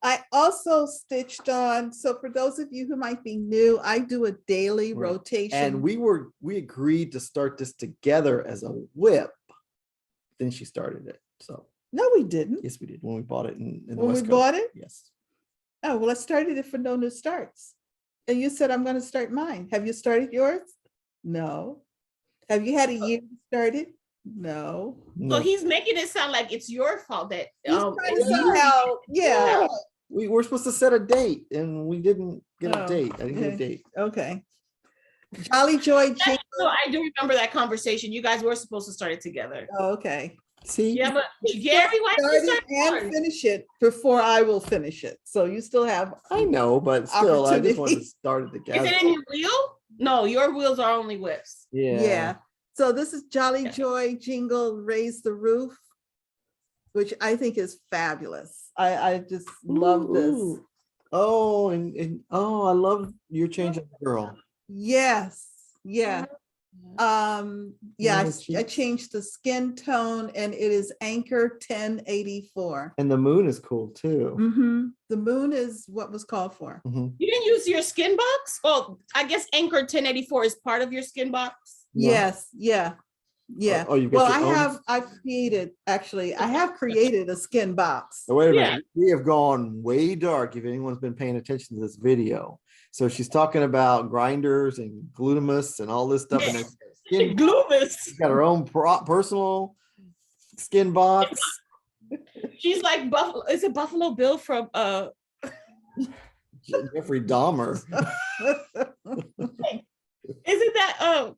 I also stitched on. So for those of you who might be new, I do a daily Right. rotation. And we agreed to start this together as a whip. Then she started it. So No, we didn't. yes, we did when we bought it in the When we West Coast. bought it? Yes. Oh, well, I started it for no new starts. And you said, I'm going to start mine. Have you started yours? No. Have you had a year to start it? No. No. so he's making it sound like it's your fault that He's trying to somehow, yeah. We were supposed to set a date and we didn't get a Oh, date. I didn't get a okay. date. Okay. Jolly Joy So Jingle. I do remember that conversation. You guys were supposed to start it together. Oh, okay. See? Yeah, but Gary, why did you Start start it and yours? finish it before I will finish it. So you still have. I know, but still, I just wanted to Opportunity. start it Is together. it in your wheel? No, your wheels are only whips. Yeah. So this is Jolly Yeah. Joy Jingle Raise the Roof, which I think is fabulous. I just love this. Ooh. Oh, and oh, I love your change of girl. Yes. Yeah. Yeah, Nice I cheeks. changed the skin tone and it is Anchor 1084. And the moon is cool too. The moon is what was called for. Mhm. You didn't use your skin box? Well, I guess Anchor 1084 is part of your skin box. No. Yes, yeah. Yeah. Oh, you've got Well, your own? I have created a skin box. Oh, wait a Yeah. minute. We have gone way dark if anyone's been paying attention to this video. So she's talking about grinders and glutamus and all this stuff. And then skin, Gloomus. she's got her own personal skin box. She's like Buffalo. Is it Buffalo Bill from Jeffrey Dahmer. isn't that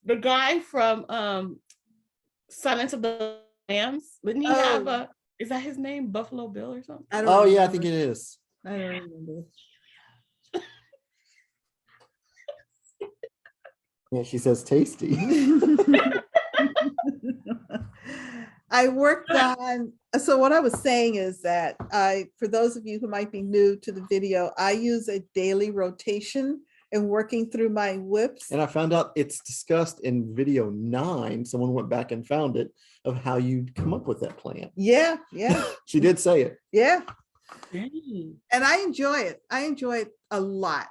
the guy from Silence of the Lambs? Didn't he have a is that his name? Buffalo Bill or something? I don't Oh, yeah, I remember. think it is. I don't remember. Yeah, she says tasty. I worked on, so what I was saying is that for those of you who might be new to the video, I use a daily rotation and working through my whips. And I found out it's discussed in video 9. Someone went back and found it of how you come up with that plan. Yeah, She did say it. yeah. Dang. And I enjoy it. I enjoy it a lot.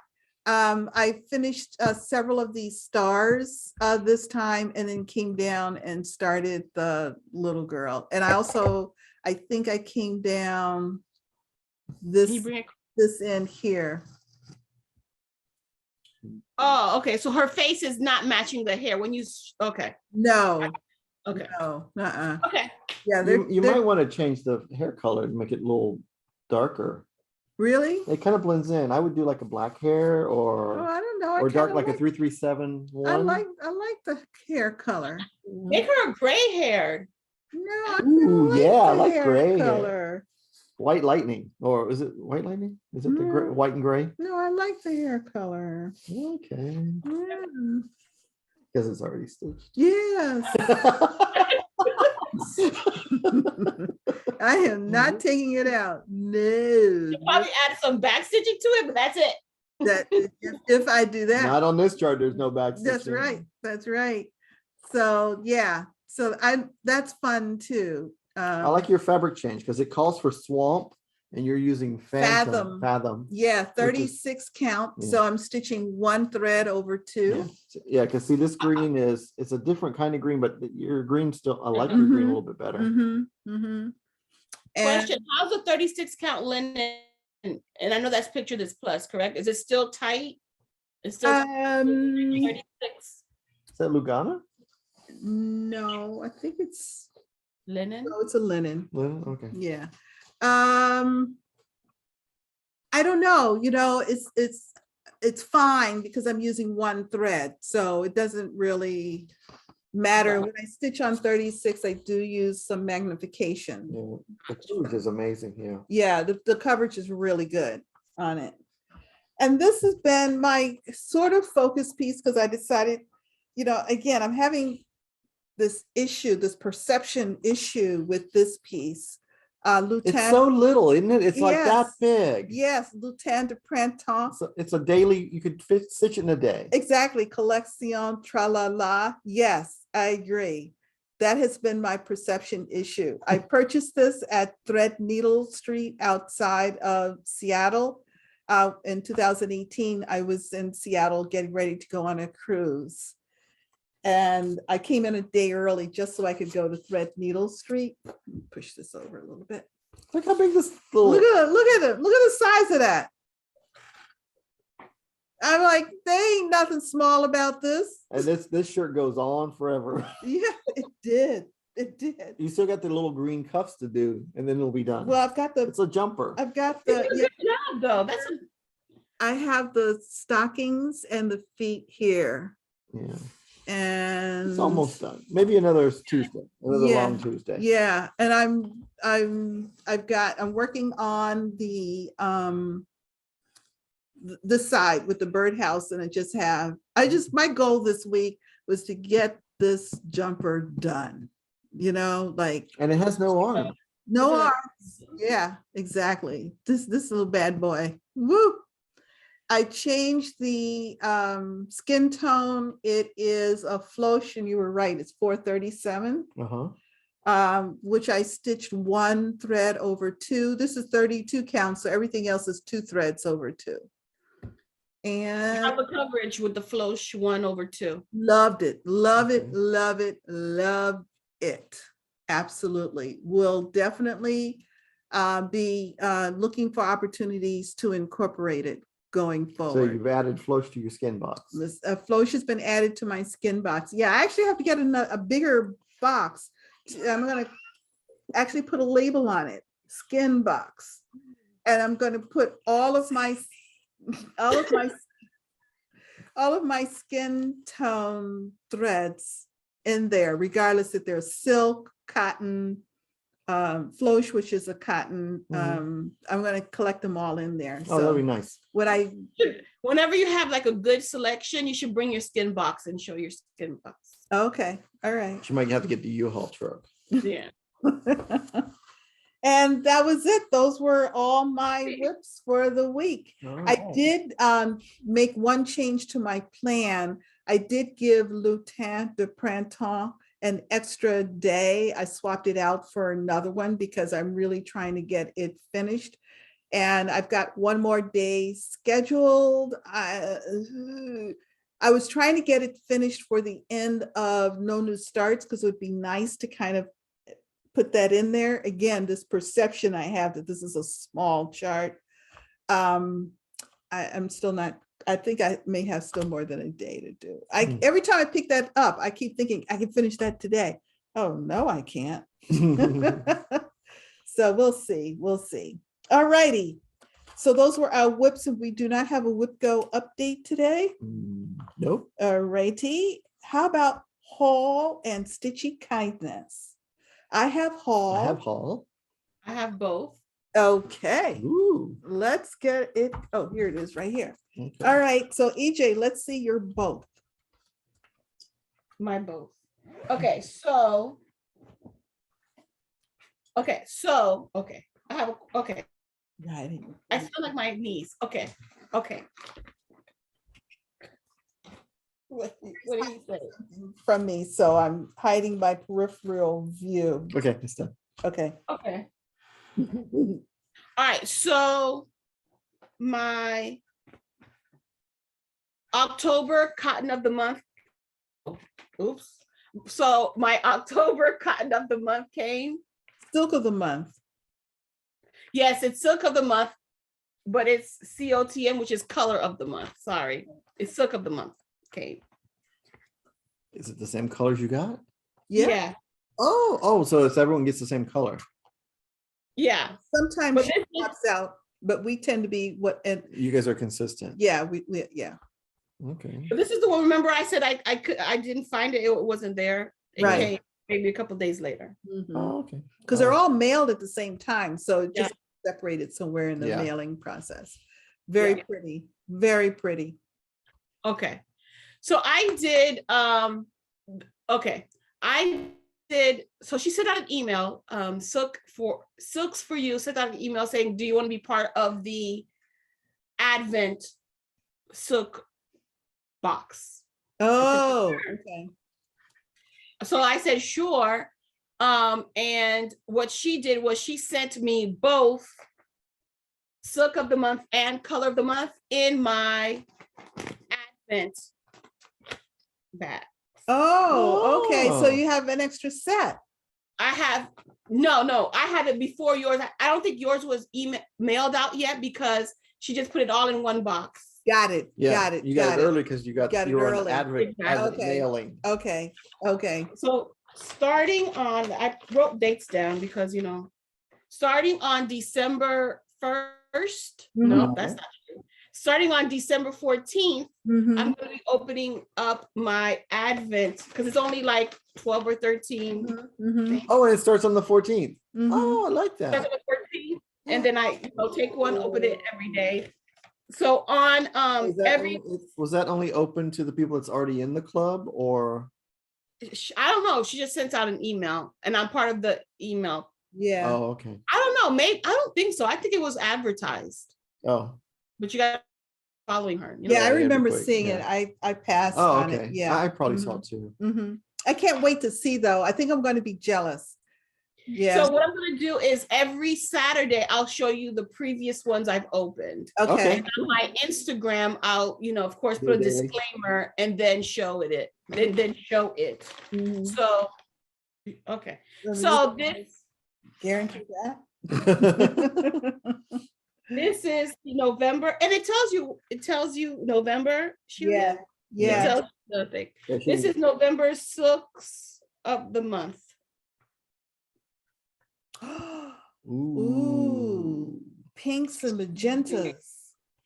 I finished several of these stars this time and then came down and started the little girl. And I think I came down Can this you bring it? end here. Oh, okay. So her face is not matching the hair when you. Okay. No, Okay. no, Okay. yeah, You might want to change the hair color to make it a little darker. really? It kind of blends in. I would do like a black hair Oh, or I don't know. I dark, kinda like a 337 one. I like the hair color. Make her gray haired. No, I Ooh, kinda like yeah, I the like hair gray hair. color. White lightning, or is it white lightning? Is it the No. white and gray? No, I like the hair color. Okay, Yeah. because it's already stitched. Yes. I am not taking it out. No. Probably add some back stitching to it, but that's it. that if I do that. Not on this chart, there's no back stitching. That's right. That's right. So yeah, so that's fun too. I like your fabric change because it calls for swamp and you're using fathom. Yeah, 36 count. Yeah. So I'm stitching one thread over two. Yeah, because see, this green it's a different kind of green, but your green still, I like your green a little bit better. Question, how's the 36 count linen? And I know that's picture this plus, correct? Is it still tight? It's still 36. Is that Lugana? No, I think it's Linen? no, it's a linen. Well, okay. Yeah. I don't know, it's fine because I'm using one thread, so it doesn't really matter. When I stitch on 36, I do use some magnification. Yeah, the coverage is amazing. Yeah. Yeah, the coverage is really good on it. And this has been my sort of focus piece because I decided, again, I'm having this perception issue with this piece. It's so little, isn't it? It's like that big. Yes, Lutin de Printemps. It's a daily, you could stitch it in a day. Exactly, collection, tra-la-la. Yes, I agree. That has been my perception issue. I purchased this at Threadneedle Street outside of Seattle. In 2018, I was in Seattle getting ready to go on a cruise. And I came in a day early just so I could go to Threadneedle Street. Push this over a little bit. Look how big this little. Look at it. Look at the size of that. I'm like, there ain't nothing small about this. And this shirt goes on forever. Yeah, it did. It did. You still got the little green cuffs to do, and then it'll be done. Well, it's a jumper. I've got It's a good job though. I have the stockings and the feet here. Yeah. And it's almost done. Maybe another Tuesday, long Tuesday. Yeah, and I'm working on the side with the birdhouse, and my goal this week was to get this jumper done. And it has no arm. No arms. Yeah, exactly. This little bad boy. Woo! I changed the skin tone. It is a Floss, and you were right, it's 437. Which I stitched one thread over two. This is 32 count, so everything else is two threads over two. And have a coverage with the Floss 1/2. Loved it, love it, love it, love it. Absolutely. Will definitely be looking for opportunities to incorporate it going forward. So you've added Floss to your Skinbox. Floss has been added to my Skinbox. Yeah, I actually have to get a bigger box. I'm going to actually put a label on it, Skinbox, and I'm going to put all of my skin tone threads in there, regardless if they're silk, cotton, Floss, which is a cotton. I'm going to collect them all in there. Oh, that'd be nice. Whenever you have like a good selection, you should bring your Skinbox and show your Skinbox. Okay, all right. You might have to get the U-Haul truck. Yeah. And that was it. Those were all my whips for the week. I did make one change to my plan. I did give Lutin de Printemps an extra day. I swapped it out for another one because I'm really trying to get it finished. And I've got one more day scheduled. I was trying to get it finished for the end of No New Starts because it would be nice to kind of put that in there. Again, this perception I have that this is a small chart. I'm still not, I think I may have still more than a day to do. Every time I pick that up, I keep thinking I can finish that today. Oh, no, I can't. So we'll see. All righty. So those were our whips, and we do not have a Whip Go update today. Nope. All righty. How about haul and stitchy kindness? I have haul. I have both. Okay. Ooh. Let's get it. Oh, here it is right here. Okay. All right. So EJ, let's see your both. My both. Okay, so. I have, okay. Right. I feel like my knees. Okay. Okay. What do you say? From me, so I'm hiding my peripheral view. Okay, it's done. Okay. Okay. All right. So my October cotton of the month. Oops. So my October cotton of the month came. Silk of the month. Yes, it's silk of the month, but it's COTM, which is color of the month. Sorry. It's silk of the month. Okay. Is it the same colors you got? Yeah. Oh, so it's everyone gets the same color. Yeah. Sometimes But she this is- pops out, but we tend to be what, and You guys are consistent. yeah, yeah. Okay. But this is the one. Remember, I said I didn't find it. It wasn't there. It Right. came maybe a couple days later. Oh, okay. Because they're all mailed at the same time, so it Yeah. just separated somewhere in the Yeah. mailing process. Very Yeah. pretty, very pretty. Okay. So I did okay. I did, so she sent out an email, Silks for You sent out an email saying, do you want to be part of the Advent Silk box? Oh, okay. So I said, sure. And what she did was she sent me both Silk of the Month and Color of the Month in my Advent bag. Oh, okay. So Oh. you have an extra set. I have, no, I had it before yours. I don't think yours was mailed out yet because she just put it all in one box. Got it. Yeah, Got it. you got it early because you Got it were on early. the advent Exactly. Okay. mailing. Okay. Okay. So starting on, I wrote dates down because, starting on December 1st, no, that's not true. Starting on December 14th, Mhm. I'm going to be opening up my Advent because it's only like 12 or 13. Mhm. Oh, and it starts on the 14th. Mhm. Oh, I like Starts on that. the 14th, and then I take one, open it every day. So on Was that only open to the people that's already in the club, or? I don't know. She just sent out an email, and I'm part of the email. Yeah. Oh, okay. I don't know. Maybe I don't think so. I think it was advertised, Oh, but you got following her. Yeah, I Yeah, it'd be remember quick, seeing yeah. it. I passed oh, on okay. it. Yeah. I probably saw it too. Mhm. I can't wait to see though. I think I'm going to be jealous. Yeah. So what I'm going to do is every Saturday I'll show you the previous ones I've opened. Okay. And on my Instagram, I'll of course Do put a it daily. disclaimer and then show it. Then show it. Mhm. So okay. Let me So just guarantee that. this is November, and it tells you November. Yeah. It Yeah. tells you nothing. Yeah, This is November Silks of the month. Ooh, pinks and magentas.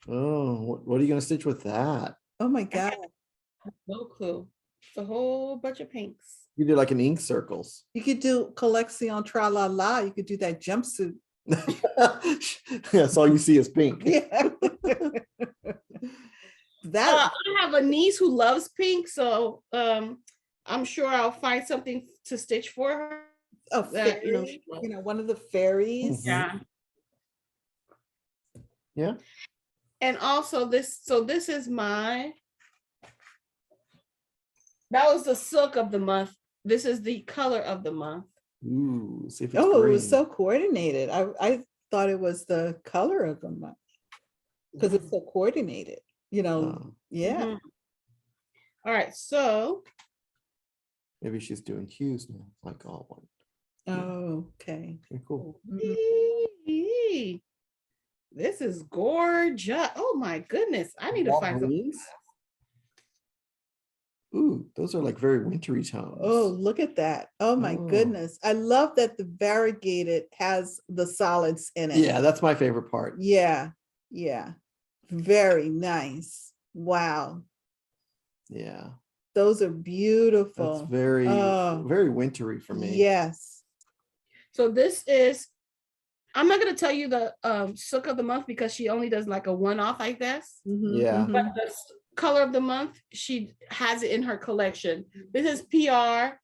Oh, what are you gonna stitch with that? Oh my God. No clue. It's a whole bunch of pinks. You did like an ink circles. You could do collection tra la la. You could do that jumpsuit. That's all you see is pink. Yeah. That I have a niece who loves pink, so I'm sure I'll find something to stitch for her. oh, that, fairy, one of the fairies. Mhm. Yeah. Yeah. And also this is that was the silk of the month. This is the color of the month. Ooh, see if it's Oh, it green. was so coordinated. I thought it was the color of the month because it's so coordinated. Oh, Yeah. Mhm. All right, so maybe she's doing hues now, like all one. Oh, okay. Okay, cool. Mhm. this is gorgeous. Oh my goodness. I need to All find some. greens? Ooh, those are like very wintry tones. Oh, look at that. Oh my Oh. goodness. I love that the variegated has the solids in it. Yeah, that's my favorite part. Yeah. Yeah. Very nice. Wow. Yeah, Those are beautiful. that's very, Oh. very wintry for me. Yes. So this is, I'm not gonna tell you the silk of the month because she only does like a one-off like this. Mhm, Yeah. mhm. But the color of the month, she has it in her collection. This is PR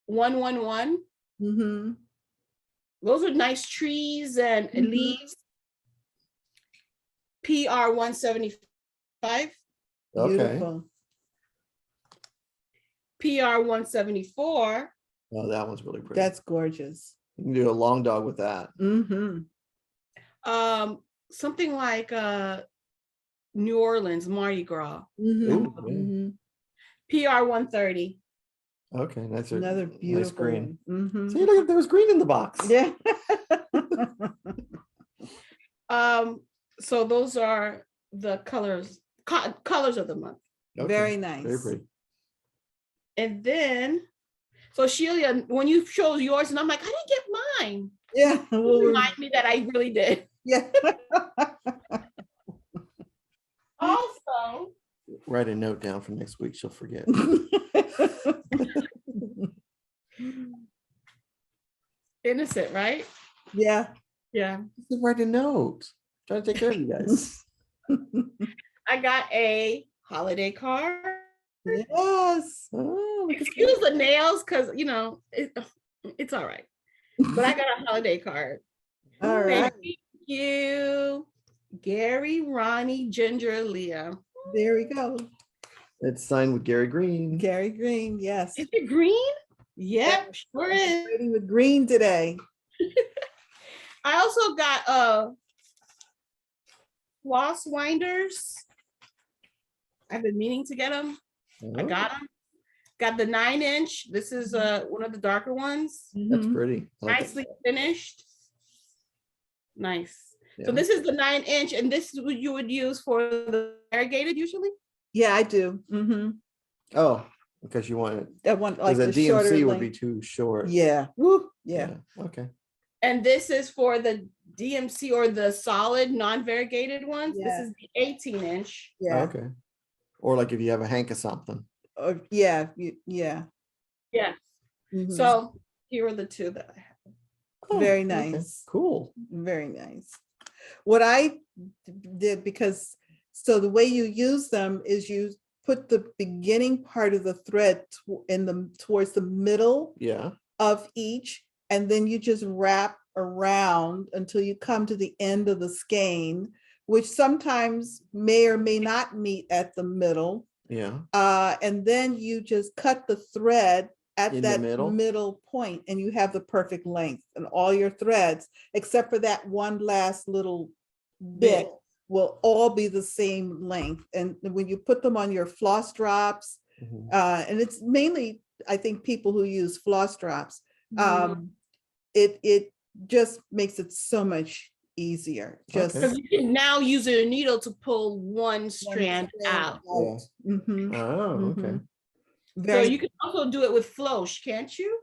111. Mhm. Those are nice trees and Mhm. leaves. PR 175, Okay. Beautiful. PR 174, Oh, that one's really pretty. That's gorgeous. You can do a long dog with that. Mm-hmm. something like New Orleans Mardi Gras, Mm-hmm. Ooh, yeah. Mm-hmm. PR 130. Okay, that's Another nice beautiful green. one. Mhm. See, look, there was green in the box. Yeah. So those are the colors of the month. Okay, Very nice. Very pretty. And then, so Shelia, when you chose yours, and I'm like, I didn't get mine. Yeah. Remind me that I really did. Yeah. Also, Write a note down for next week. She'll forget. innocent, right? Yeah. Yeah. Just write a note. Try to take care of you guys. I got a holiday card. Yes. Oh, look at Excuse the nails, because it's all right. But I got a holiday card. All right. Thank you, Gary, Ronnie, Ginger, Leah. There we go. It's signed with Gary Green. Gary Green. Yes. Is it green? Yep, sure is. Waiting with green today. I also got floss winders. I've been meaning to get them. I got them. Got the 9-inch. This is one of the darker ones. That's Mhm. pretty. I like it. Nicely finished. Nice. So Yeah. this is the 9-inch, and this is what you would use for the variegated usually. Yeah, I do. Mm-hmm. Oh, because you want it. That one, like Because the a shorter DMC would be length. too short. Yeah. Woo. Yeah. Okay. And this is for the DMC or the solid non-variegated ones. Yeah. This is the 18-inch. Yeah. Okay. Or like if you have a hank of something. Yeah. Yeah. Yeah. Mhm. So here are the two that I have. Oh, Very okay. nice. Cool. Very nice. What I did, because so the way you use them is you put the beginning part of the thread towards the middle Yeah. of each, and then you just wrap around until you come to the end of the skein, which sometimes may or may not meet at the middle. Yeah. And then you just cut the thread at In the that middle? middle point, and you have the perfect length, and all your threads, except for that one last little bit, will all be the same length. And when you put them on your floss drops, Mhm. and it's mainly, I think, people who use floss drops, Mhm. it just makes it so much easier. Just Okay. Because you can now use a needle to pull one strand out. Yeah. Mhm, Oh, okay. mhm. So Very, you can also do it with floss, can't you?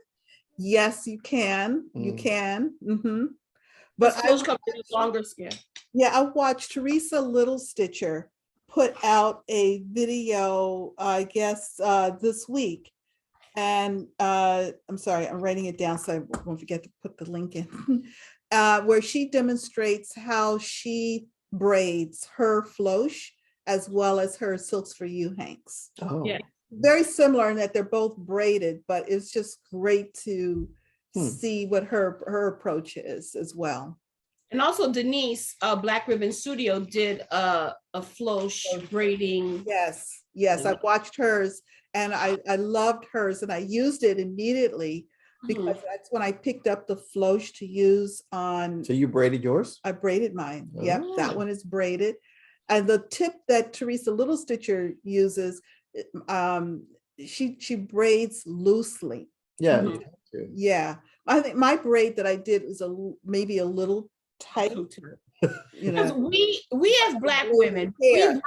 yes, you can, you Mm. can. But But floss comes in a longer skin. yeah, I watched Teresa Little Stitcher put out a video, I guess, this week. And I'm sorry, I'm writing it down so I won't forget to put the link in, where she demonstrates how she braids her floss as well as her Silks for You hanks. Oh. Yeah. Very similar in that they're both braided, but it's just great to Hmm. see what her approach is as well. And also Denise, Black Ribbon Studio, did a floss braiding. Yes, yes, I watched hers and I loved hers, and I used it immediately because that's when I picked up the floss to use on, So you braided yours? I braided mine. Yep, that Oh. one is braided. And the tip that Teresa Little Stitcher uses, she braids loosely. Yeah. Mhm. you have to. Yeah, I think my braid that I did was maybe a little tight, you Because know. we as Black Braid women, hair.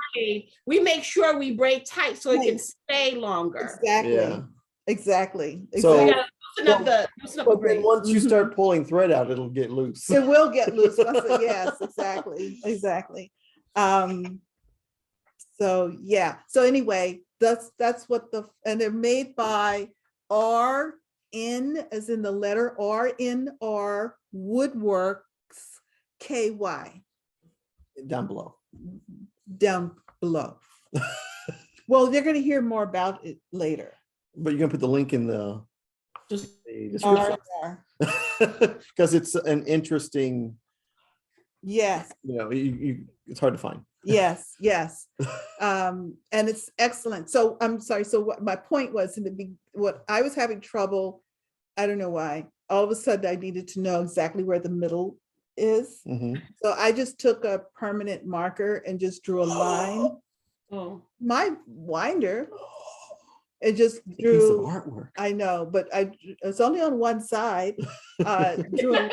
we make sure we braid tight so it can Right. stay longer. Exactly, Yeah. exactly. So- We exactly. gotta loosen up the But then braid. once you Mhm. start pulling thread out, it'll get loose. It will get loose. Yes, exactly, exactly. So yeah. So anyway, that's what and they're made by RN, as in the letter RNR Woodworks KY, Down below. down below. Well, they're going to hear more about it later. But you're gonna put the link in the Just description. RNR. Because it's an interesting Yes. You know, it's hard to find. Yes, yes. And it's excellent. So I'm sorry. So what my point was what I was having trouble, I don't know why. All of a sudden I needed to know exactly where the middle is. Mhm. So I just took a permanent marker and just drew a line. Oh, My winder, it just A piece of drew, artwork. I know, but it's only on one side. Drew a line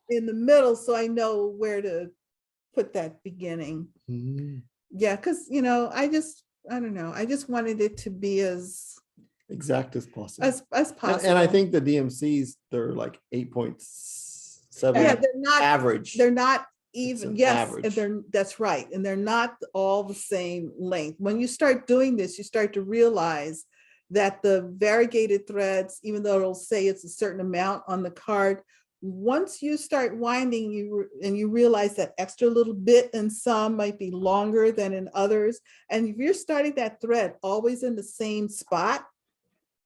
in the middle so I know where to put that beginning. Mhm. Yeah, because I don't know. I just wanted it to be as Exact as possible. as possible. And I think the DMCs, they're like 8.7 yeah, they're not average. they're not even. an Yes, average. and that's right. And they're not all the same length. When you start doing this, you start to realize that the variegated threads, even though it'll say it's a certain amount on the card, once you start winding, you realize that extra little bit in some might be longer than in others. And if you're starting that thread always in the same spot,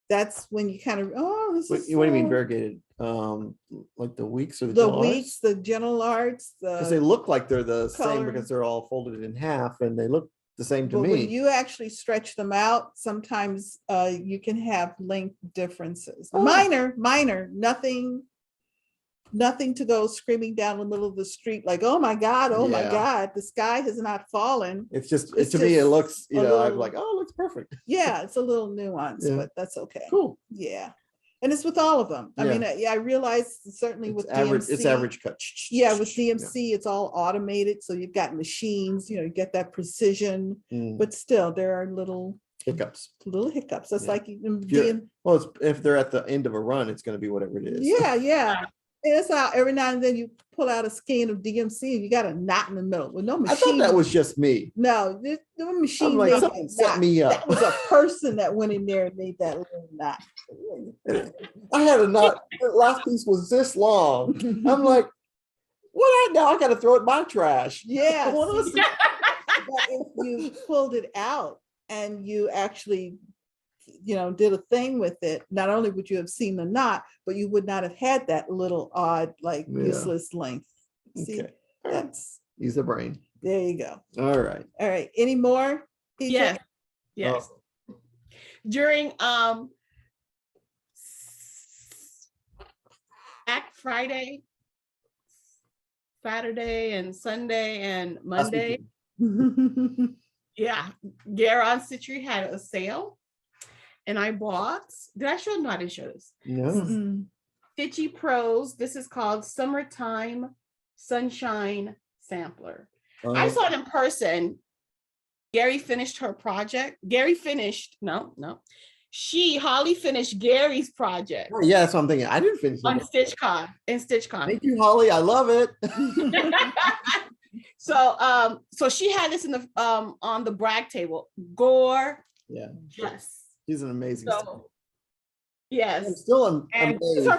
that's when you kind of, What do you mean variegated? Like the weeks or the the gentle arts? weeks, the gentle arts, Because they look like they're the same color. because they're all folded in half and they look the same to but me. when you actually stretch them out, sometimes you can have length differences. Oh. Minor, nothing to go screaming down the middle of the street like, oh my God, Yeah. the sky has not fallen. It's just, It's to me, it just looks, a I'm little- like, oh, it looks perfect. Yeah, it's a little nuanced, Yeah. but that's okay. Cool. Yeah. And it's with all of them. I mean, I realize certainly with DMC. It's average cut. Yeah, with DMC, it's all automated. So you've got machines, you get that precision, Mm, but still there are little hiccups. hiccups. That's Yeah. like you're- Well, if they're at the end of a run, it's going to be whatever it is. yeah. And it's how every now and then you pull out a skein of DMC and you got a knot in the middle with no machine. I thought that was just me. No, the machine I'm like, made something that set knot. me up. That was a person that went in there and made that little knot. I had a knot. The last piece was this long. I'm like, what? Now I got to throw it in my trash. Yeah. What was- But if you pulled it out and you actually, did a thing with it, not only would you have seen the knot, but you would not have had that little odd, like Yeah. useless length. See, Okay. All right. that's, Use the brain. there you go. All right. All right. Any more? PJ? yes, yes. During Black Friday, Saturday and Sunday and Last Monday. weekend. Yeah, Garon Citrus had a sale, and I bought. Did I show? No, I didn't show this. No. Mm-mm. Stitchy Pros. This is called Summertime Sunshine Sampler. I saw it in person. Gary finished her project. Holly finished Gary's project Yeah, that's what I'm thinking. I didn't finish on it. StitchCon. Thank you, Holly. I love it. So she had this in the on the brag table. Gorgeous. Yeah, Yes. she's an amazing. So yes. I'm still And amazed.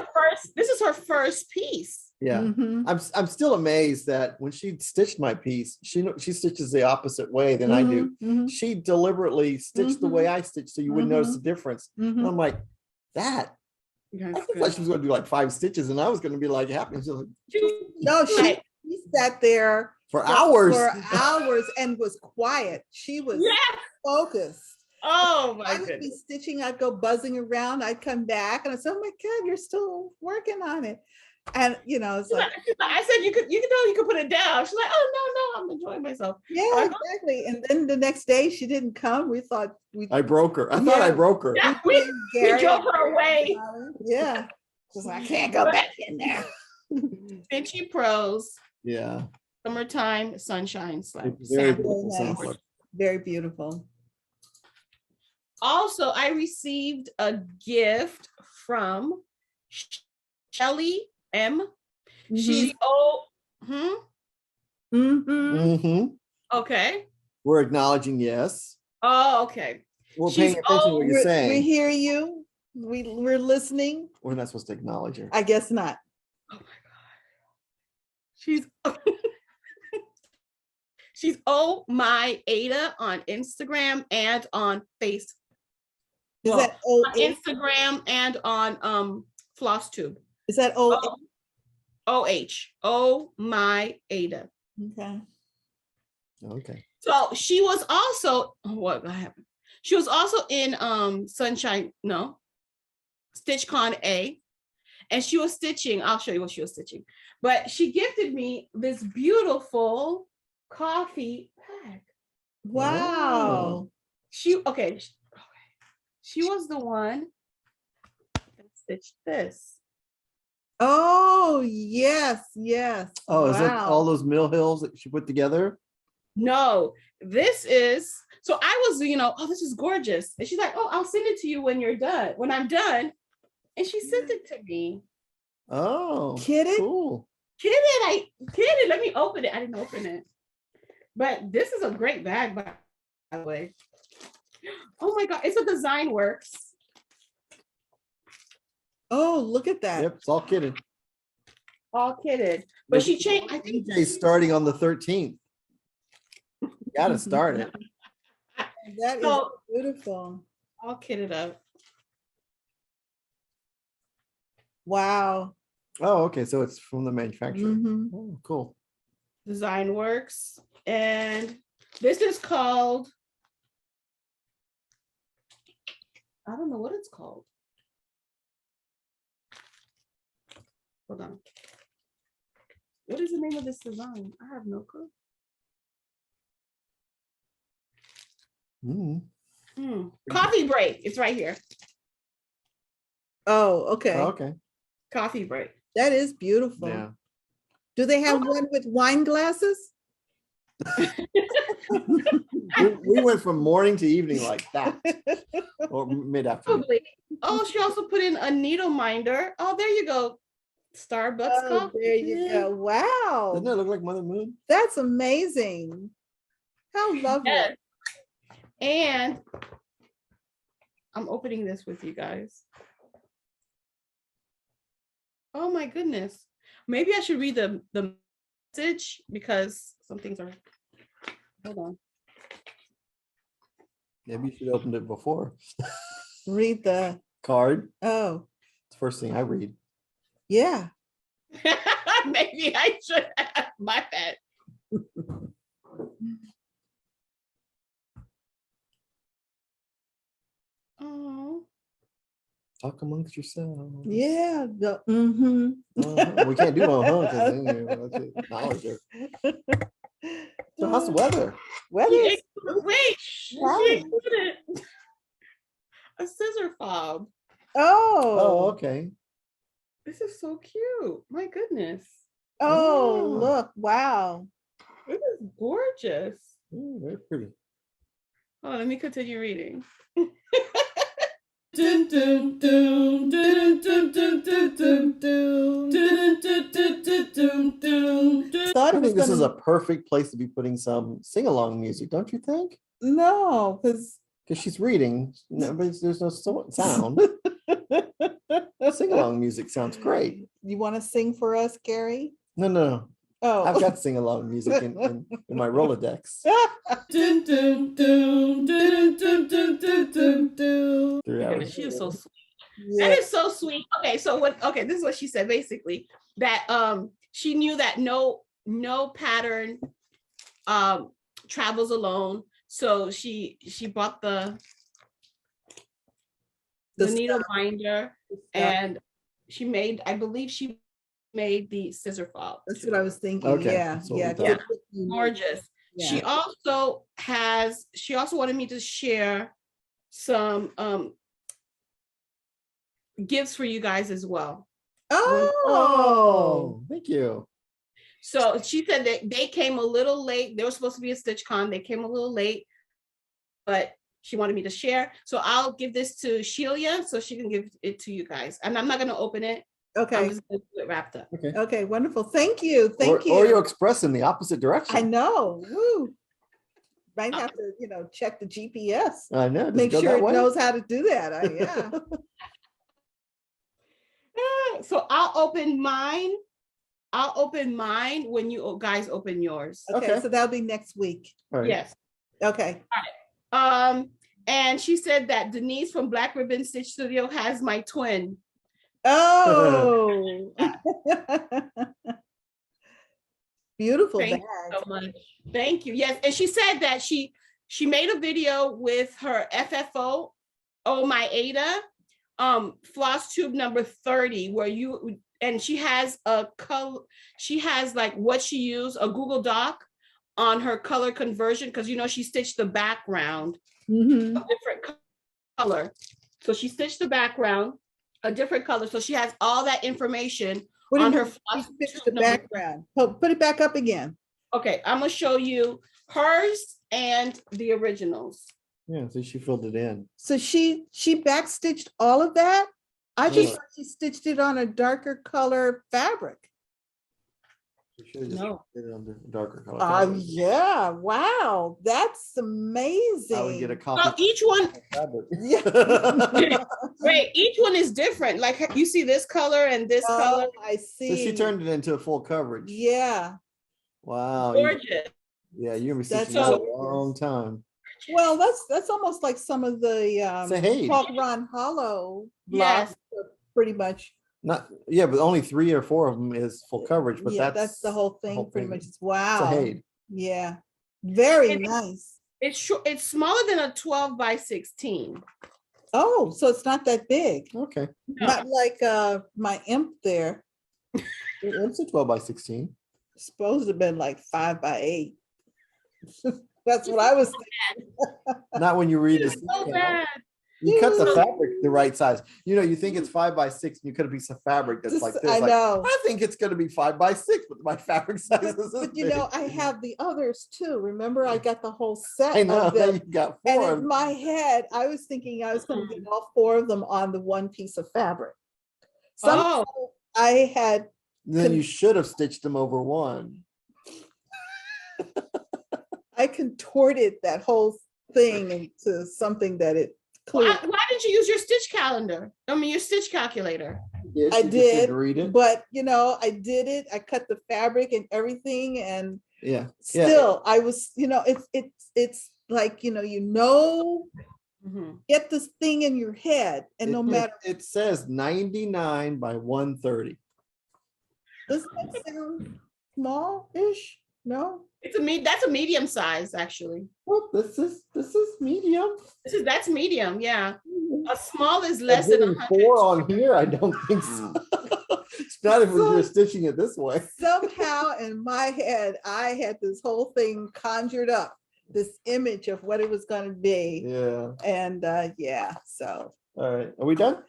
this is her first piece. Yeah, Mhm. I'm still amazed that when she stitched my piece, she stitches the opposite way than I do. Mhm. She deliberately stitched the way I stitched, so you wouldn't notice the difference. Mhm. And I'm like, that. Yes, I thought she was going to do like 5 stitches, and I was going to be like happy. She's like, No, she sat there for hours. and was quiet. She was Yes. focused. Oh my I would be goodness. stitching, I'd go buzzing around, I'd come back and I said, oh my God, you're still working on it. And it's like, I said you could put it down. She's like, oh no, I'm enjoying myself. yeah, exactly. And then the next day she didn't come. We thought I broke her. I thought I Yeah. broke her. Yeah, we drove her away. Yeah. She's like, I can't go back in there. Stitchy Pros, Yeah. Summertime Sunshine Very Sample. beautiful Very nice. sampler. Very beautiful. Also, I received a gift from Shelly M. She's Mhm. Mm-hmm. okay. We're acknowledging yes. Oh, okay. We're She's paying attention to what you're We saying. hear you. We're listening. We're not supposed to acknowledge her. I guess not. Oh my God. She's Oh My Ada on Instagram and on Facebook. Is Well, that O? On Instagram and on Flosstube. Is that O? OH. Oh my Ada. Okay. Okay. So she was also what happened? She was also in StitchCon A, and she was stitching. I'll show you what she was stitching. But she gifted me this beautiful coffee bag. Wow. She was the one that stitched this. Oh, yes, yes. Oh, is it all Wow. those mill hills that she put together? No, this is, so I was, oh, this is gorgeous. And she's like, oh, I'll send it to you when you're done, when I'm done. And she sent it to me. Oh, Kidded? cool. Kidded. Let me open it. I didn't open it. But this is a great bag, by the way. Oh my God, it's a Design Works. Oh, look at that. Yep, it's all kidding. All kidded. But she changed, I think. DJ's starting on the 13th. Gotta start it. That is So- beautiful. All kitted up. Wow. Oh, okay. So it's from the manufacturer. Mhm. Oh, cool. Design Works. And this is called, I don't know what it's called. Hold on. What is the name of this design? I have no clue. Coffee break. It's right here. Oh, okay. Oh, okay. Coffee break. That is beautiful. Yeah. Do they have one with wine glasses? We went from morning to evening like that, or mid-afternoon. Probably. Oh, she also put in a needle minder. Oh, there you go. Starbucks Oh, coffee. there you go. Wow. Doesn't that look like Mother Moon? That's amazing. How lovely. Yes. And I'm opening this with you guys. Oh my goodness. Maybe I should read the message because some things are, hold on. Maybe you should open it before. Read the, Card. oh, It's the first thing I read. yeah. Maybe I should have my bad. Oh, Talk amongst yourselves. Yeah. Mm-hmm. We can't do because knowledge. So how's the weather? Weather wait, is wow. she included a scissor fob. Oh, Oh, okay. This is so cute. My goodness. oh, Oh. look, wow. This is gorgeous. Very pretty. Oh, let me continue reading. Thought I it was think this is a gonna, perfect place to be putting some sing-along music, don't you think? no, because Because she's reading, but there's no sound. Sing-along music sounds great. you want to sing for us, Gary? No. Oh, I've got sing-along music in my Rolodex. She is so sweet. yeah. That is so sweet. Okay, so this is what she said basically, that she knew that no pattern travels alone. So she bought the needle minder, and I believe she made the scissor fob. That's what I was thinking. Okay, Yeah, that's what yeah. we thought. that's what you need. Gorgeous. Yeah. She also wanted me to share some gifts for you guys as well. Oh, Oh, thank you. So she said that they came a little late. They were supposed to be a StitchCon. They came a little late, but she wanted me to share. So I'll give this to Shelia so she can give it to you guys. And I'm not going to open it. I'm okay. just going to do it wrapped up. Okay. Okay, wonderful. Thank you. Thank you. Or you express in the opposite direction. I know. Woo. Might have to, check the GPS. I know. Does Make go sure that it way? knows how to do that. Yeah. So I'll open mine when you guys open yours. Okay, Okay. so that'll be next week. All right. Yes. Okay. And she said that Denise from Black Ribbon Stitch Studio has my twin. Oh. Beautiful Thank bag. you so much. Thank you. Yes, and she said that she made a video with her FFO, Oh My Ada, floss tube number 30, where you, and she has a color, she has like what she used, a Google Doc on her color conversion, because she stitched the background Mhm. a different color. So she stitched the background a different color. So she has all that information What do you on her mean floss she fixed tube the number. background? Oh, put it back up again. Okay, I'm gonna show you hers and the originals. Yeah, so she filled it in. So she backstitched all of that? I just No. thought she stitched it on a darker color fabric. She should have just No. did it on the darker color. fabric. Yeah, wow, that's amazing. I would get a Well, copy. each one, of fabric. Yeah. wait, each one is different. Like you see this color and this color. Oh, I see. So she turned it into a full coverage. Yeah. Wow. Gorgeous. Yeah, you're gonna be That's stitching that a gorgeous. long time. Well, that's almost like some of the Say hey. Talk Ron Hollow Yes. blogs, pretty much. Not but only 3 or 4 of them is full coverage. But Yeah, that's the whole thing, pretty much. It's Wow. a Harried. Yeah, very And- nice. It's short. It's smaller than a 12 by 16. Oh, so it's not that big. Okay, Not like my imp there. it's a 12 by 16. Supposed to have been like 5 by 8. That's what I was thinking. Not when you read this. It's so bad. You cut the fabric the right size. You think it's 5 by 6, and you cut a piece of fabric that's like this. I like, know. I think it's going to be 5 by 6, but my fabric size is this But big. I have the others too. Remember, I got the whole set I know of that them. you got And 4. in my head, I was thinking I was going to get all 4 of them on the one piece of fabric. Somehow I had. Then you should have stitched them over one. I contorted that whole thing into something that it clear. Why didn't you use your stitch calendar? I mean, your stitch calculator. Yes, I you just did, didn't read it. but I did it. I cut the fabric and everything, and Yeah. still, I was, it's like Mhm. get this thing in your head, and no matter. It says 99 by 130. Does that sound small-ish? No. That's a medium size, actually. Well, this is medium. That's medium, yeah. A small is less than Getting 100. 4 on here, I don't think so. It's not if you're stitching it this way. Somehow in my head, I had this whole thing conjured up, this image of what it was going to be. Yeah. And so. All right. Are we done?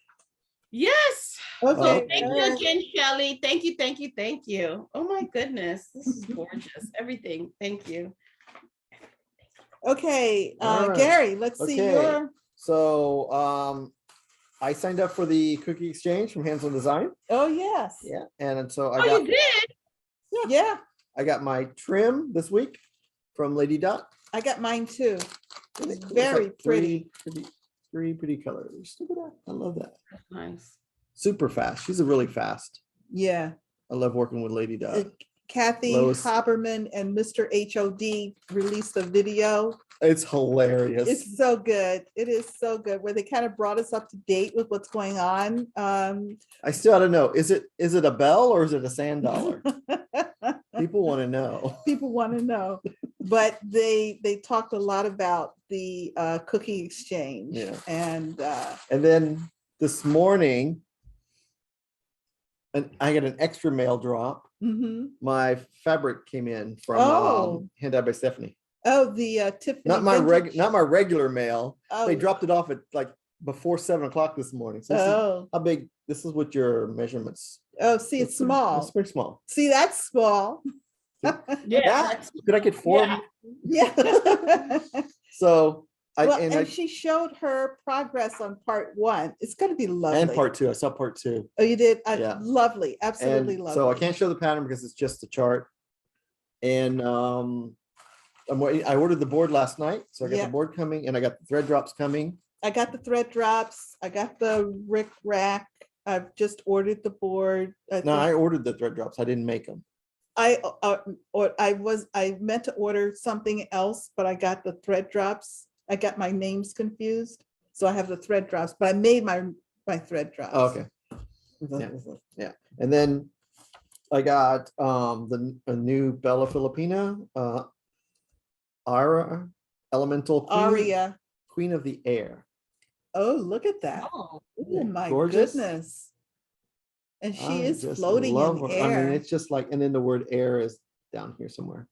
Yes. Okay. Thank you again, Shelly. Thank you, thank you, thank you. Oh my goodness, this is gorgeous. Everything. Thank you. Okay, All right. Gary, let's see Okay. your. So I signed up for the cookie exchange from Hands on Design. Oh, yes. Yeah. And so Oh, you did? Yeah, I got my trim this week from Lady Dot. I got mine too. It's It's very like pretty. three pretty colors. Look at that. I love that. Nice. Super fast. She's a really fast. Yeah. I love working with Lady Dot. Kathy Lois. Haberman and Mr. HOD released a video. It's hilarious. It's so good. It is so good, where they kind of brought us up to date with what's going on. I still don't know. Is it a bell or is it a sand dollar? People want to know. People want to know, but they talked a lot about the cookie exchange. Yeah. And then this morning, I got an extra mail drop. mhm. My fabric came in from Oh. Handed by Stephanie. Oh, the Tiffany. Not my vintage. not my regular mail. Oh. They dropped it off at like before 7 o'clock this morning. So this is Oh, how big. This is what your measurements. oh, see, it's pretty- small. It's pretty small. See, that's small. Yeah. That- Could I get 4? Yeah. Yeah. So Well, I and she showed her progress on part 1. It's going to be lovely. and part 2. I saw part 2. Oh, you did? Yeah. Lovely. Absolutely And lovely. so I can't show the pattern because it's just a chart. And I ordered the board last night, so I got Yeah. the board coming, and I got the thread drops coming. I got the thread drops. I got the Rick Rack. I've just ordered the board. No, I ordered the thread drops. I didn't make them. I meant to order something else, but I got the thread drops. I got my names confused. So I have the thread drops, but I made my thread drops. Oh, okay. Yeah. And then I got a new Bella Filipina, Ara, Elemental Queen, Aria. Queen of the Air. Oh, look at that. Oh, Oh my Gorgeous. goodness. And she I is just floating love in her. I mean, air. it's just like, and then the word air is down here somewhere.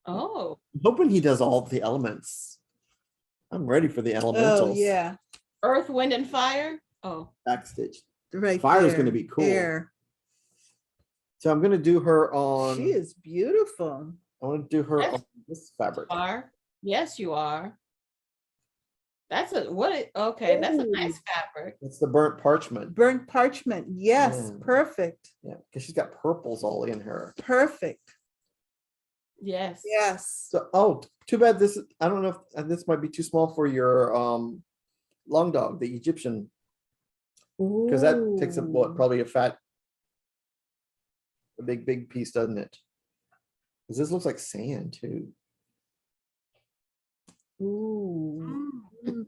oh, I'm hoping he does all the elements. I'm ready for the Oh, elementals. yeah, earth, wind, and fire. Oh, Backstage. right Fire's there. gonna be cool. Air. So I'm gonna do her on. She is beautiful. I want to do her That's- on this fabric. are. Yes, you are. That's a what? Okay, that's a nice fabric. It's the burnt parchment. Burnt parchment. Yes, Yeah. perfect. Yeah, because she's got purples all in her. Perfect. Yes. Yes. So, oh, too bad this. I don't know if this might be too small for your long dog, the Egyptian, because that takes up what, Ooh. probably a big piece, doesn't it? Because this looks like sand too. Ooh. Mm.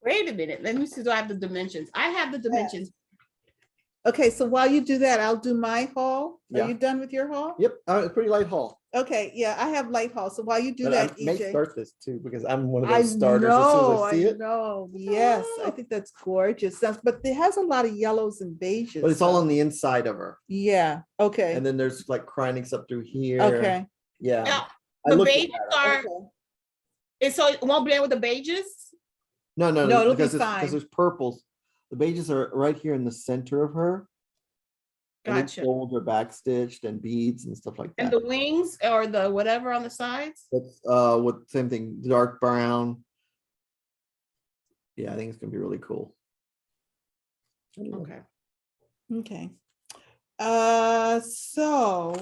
Wait a minute. Let me see. Do I have the dimensions? I have the dimensions. Okay, so while you do that, I'll do my haul. Yeah. Are you done with your haul? Yep, pretty light haul. Okay, yeah, I have light haul. So while you do But that, I may EJ. start this too because I'm one of I those starters. As soon as know, I see it, know. Yes, I think that's gorgeous. But it has a lot of yellows and beiges. but it's all so- on the inside of her, Yeah, okay. and then there's like crinings up through here. Okay. Yeah. Now, I the looked at beiges that. are. Okay. It's so it won't blend with the beiges. No, No, it'll be because fine. there's purples. The beiges are right here in the center of her. And then Gotcha. gold are backstitched and beads and stuff like And that. the wings or the whatever on the sides. That's with same thing, dark brown. Yeah, I think it's gonna be really cool. Okay. Okay. So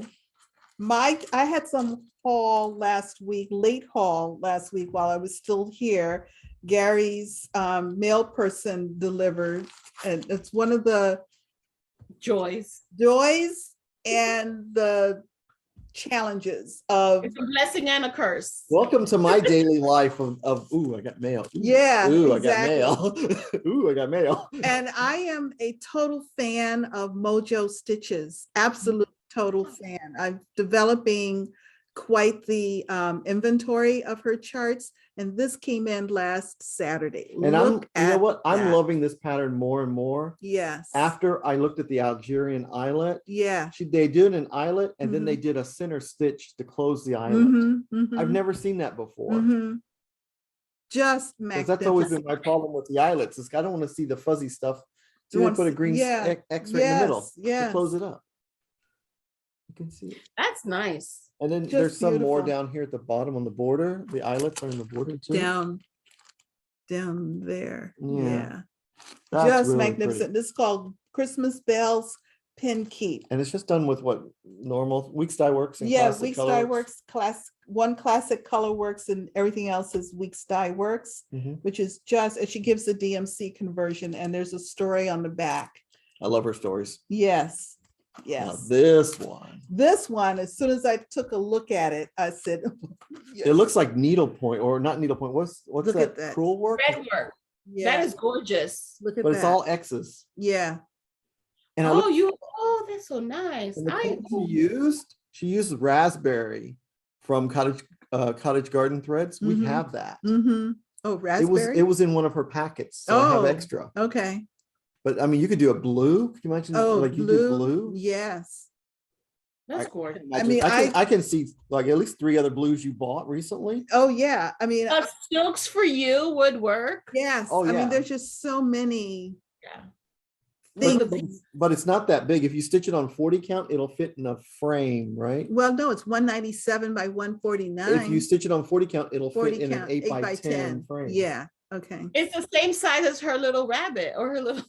I had some haul last week, late haul last week while I was still here. Gary's mail person delivered, and it's one of the Joys. joys and the challenges of It's a blessing and a curse. Welcome to my daily life of ooh, I got mail. Ooh, Yeah, ooh, exactly. I got mail. Ooh, I got mail. And I am a total fan of Mojo stitches, absolute total fan. I'm developing quite the inventory of her charts, and this came in last Saturday. And Look you know at what? I'm that. loving this pattern more and more. Yes. After I looked at the Algerian eyelet, Yeah. they did an eyelet and then Mhm. they did a center stitch to close the eyelet. Mhm, mhm, I've never seen that before. mhm. Just Because that's always been magnificent. my problem with the eyelets. Is I don't want to see the fuzzy stuff. So You they wanna put a see- green yeah, X right in the middle yes, to close yes. it up. You can see it. That's nice. And then Just there's some more beautiful. down here at the bottom on the border. The eyelets are in the border too. Down there. Yeah, Yeah. That's Just really pretty. magnificent. This is called Christmas Bells Pin Keep. And it's just done with what normal Weeks Dye Works and Yeah, Classic Weeks Color Dye Works. Works, one classic color works, and everything else is Weeks Dye Works, Mhm. which is just, and she gives the DMC conversion, and there's a story on the back. I love her stories. Yes, Now yes. this one, This one, as soon as I took a look at it, I said, it looks like needlepoint or not needlepoint. What's Look that? at that. Crewel work? Red work. yeah, That is gorgeous. look at But that. it's all X's. Yeah, And I Oh, look, that's so nice. and the color she used raspberry from Cottage Garden Threads. Mhm. We have that. mm-hmm. Oh, raspberry. It was in one of her packets, so I have Oh. extra. Okay. But I mean, you could do a blue. Could you imagine? Oh, like you do blue. blue. Yes. That's gorgeous. I mean, I can see like at least 3 other blues you bought recently. Oh, yeah. I mean, Silks for You woodwork. yes. Oh, I mean, yeah. there's just so many Yeah. things. But it's not that big. If you stitch it on 40 count, it'll fit in a frame, right? Well, no, it's 197 by 149. If you stitch it on 40 count, it'll 40 fit in count, an 8 by 10 frame. Yeah. Okay. It's the same size as her little rabbit or her little.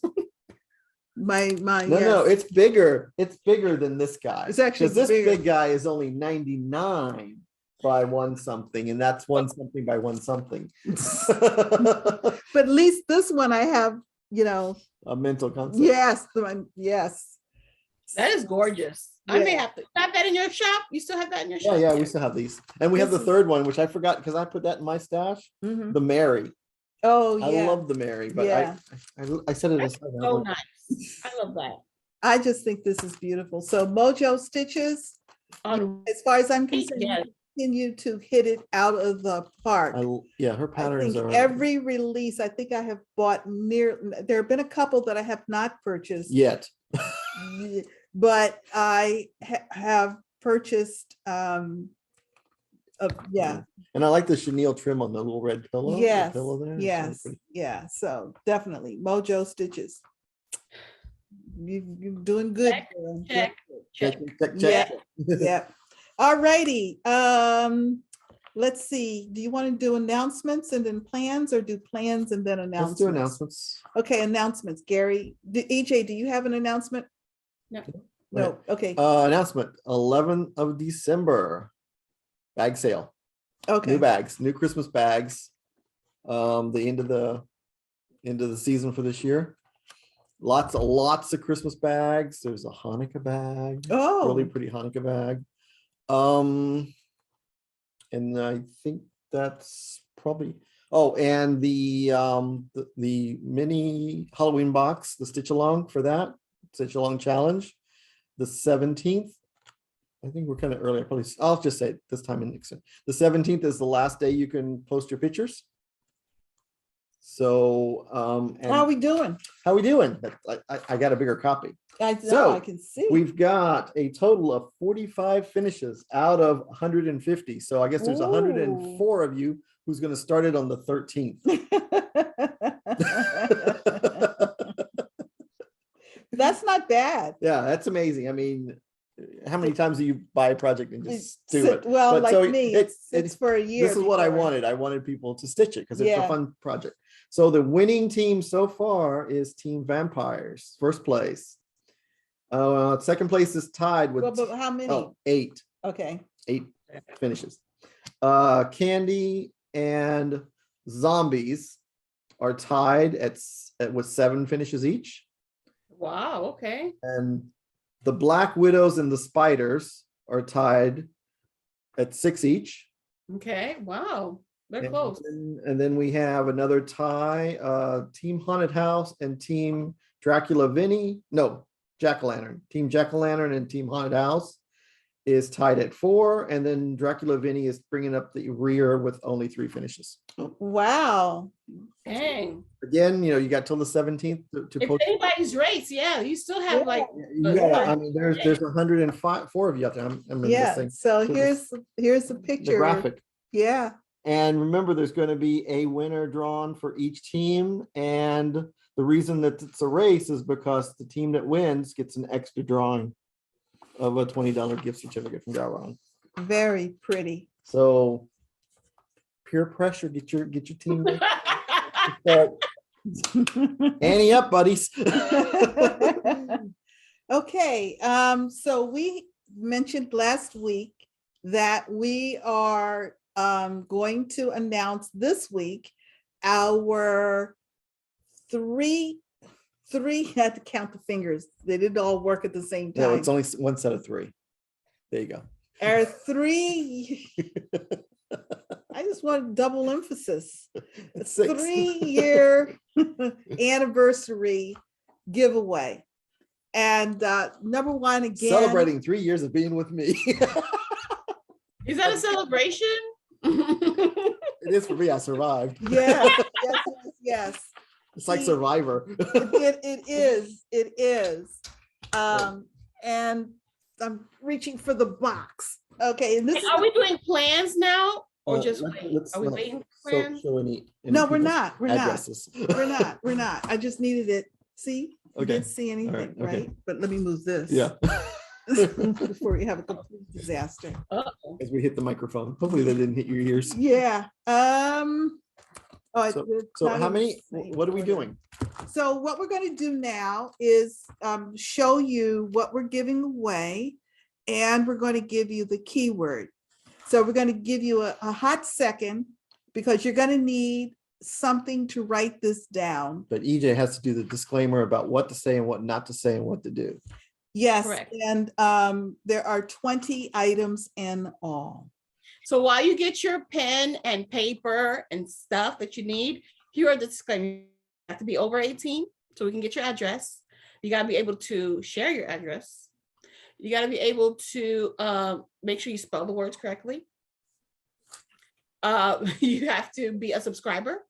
My No, yes. it's bigger. It's bigger than this guy. It's actually 'Cause this bigger. big guy is only 99 by 1 something, and that's 1 something by 1 something. But at least this one I have, A mental concept. yes, the one, yes. That is gorgeous. I may Yeah. have to have that in your shop. You still have that in your Yeah, shop? yeah, we still have these. And we have the This is- third one, which I forgot because I put that in my stash. Mhm. The Mary Oh, I yeah. love the Mary, but Yeah. I said it That's aside. so nice. I love that. I just think this is beautiful. So Mojo Stitches, On as far as I'm concerned, yeah. continue to hit it out of the park. Yeah, her I patterns think are every release, I think I have bought there have been a couple that I have not purchased, yet. but I have purchased, yeah, And I like the chenille trim on the little red pillow. the yes, pillow there. It's really yes, pretty. yeah. So definitely Mojo Stitches. You're doing good. Check, girl. check. Check, check, Yeah, check. yeah. All righty. Let's see. Do you want to do announcements and then plans, or do plans and then announcements? Let's do announcements. Okay, announcements. Gary, EJ, do you have an announcement? No. No. Okay. Announcement 11th of December. Bag sale. Okay. New bags, new Christmas bags. The end of the season for this year. Lots of Christmas bags. There's a Hanukkah bag. Oh. Really pretty Hanukkah bag. And I think that's probably, and the mini Halloween box, the stitch along for that stitch along challenge, the 17th. I think we're kind of early. I'll just say this time in Nixon. The 17th is the last day you can post your pictures. So and How are we doing? how we doing? I got a bigger copy. I know, So, I can see. We've got a total of 45 finishes out of 150. So I guess there's 104 of you who's going to start it on the 13th. That's not bad. Yeah, that's amazing. I mean, how many times do you buy a project and just do it? Well, But like so me, it's it's for a year. this is what I before. wanted. I wanted people to stitch it because it's Yeah. a fun project. So the winning team so far is Team Vampires, first place. Second place is tied with Well, but how many? 8 Okay. finishes. Candy and Zombies are tied with 7 finishes each. Wow. Okay. And the Black Widows and the Spiders are tied at 6 each. Okay. Wow. They're close. And then we have another tie, Team Haunted House and Team Dracula Vinny. No, Jack-o'-lantern. Team Jack-o'-lantern and Team Haunted House is tied at 4. And then Dracula Vinny is bringing up the rear with only 3 finishes. Wow. Dang. Again, you got till the 17th to If post. anybody's race, yeah, you still have like. You got, I mean, there's 104 of you out there. I'm in this Yeah. thing. So So here's the The picture. graphic. Yeah. And remember, there's going to be a winner drawn for each team. And the reason that it's a race is because the team that wins gets an extra drawing of a $20 gift certificate from Jardin. Very pretty. So peer pressure, get your team. Annie up, buddies. Okay, so we mentioned last week that we are going to announce this week our three, had to count the fingers. They didn't all work at the same time. No, it's only one set of 3. There you go. Our 3, I just want double emphasis. It's 6. 3-year anniversary giveaway. And number 1 again. Celebrating 3 years of being with me. Is that a celebration? It is for me. I survived. Yeah, yes. It's like Survivor. It is. And I'm reaching for the box. Okay, and this is Are we doing plans now or just wait? let's Are we not waiting for plans? show any no, we're people's not. addresses. We're not. I just needed it. See, you Okay. didn't see anything, All right, right? okay. But let me move this. Yeah, Before we have a complete disaster. Uh-oh. as we hit the microphone. Hopefully that didn't hit your ears. Yeah. So how many? What are we doing? So what we're going to do now is show you what we're giving away, and we're going to give you the keyword. So we're going to give you a hot second because you're going to need something to write this down. But EJ has to do the disclaimer about what to say and what not to say and what to do. Yes, Correct. and there are 20 items in all. So while you get your pen and paper and stuff that you need, here are the disclaimers. You have to be over 18 so we can get your address. You got to be able to share your address. You got to be able to make sure you spell the words correctly. You have to be a subscriber.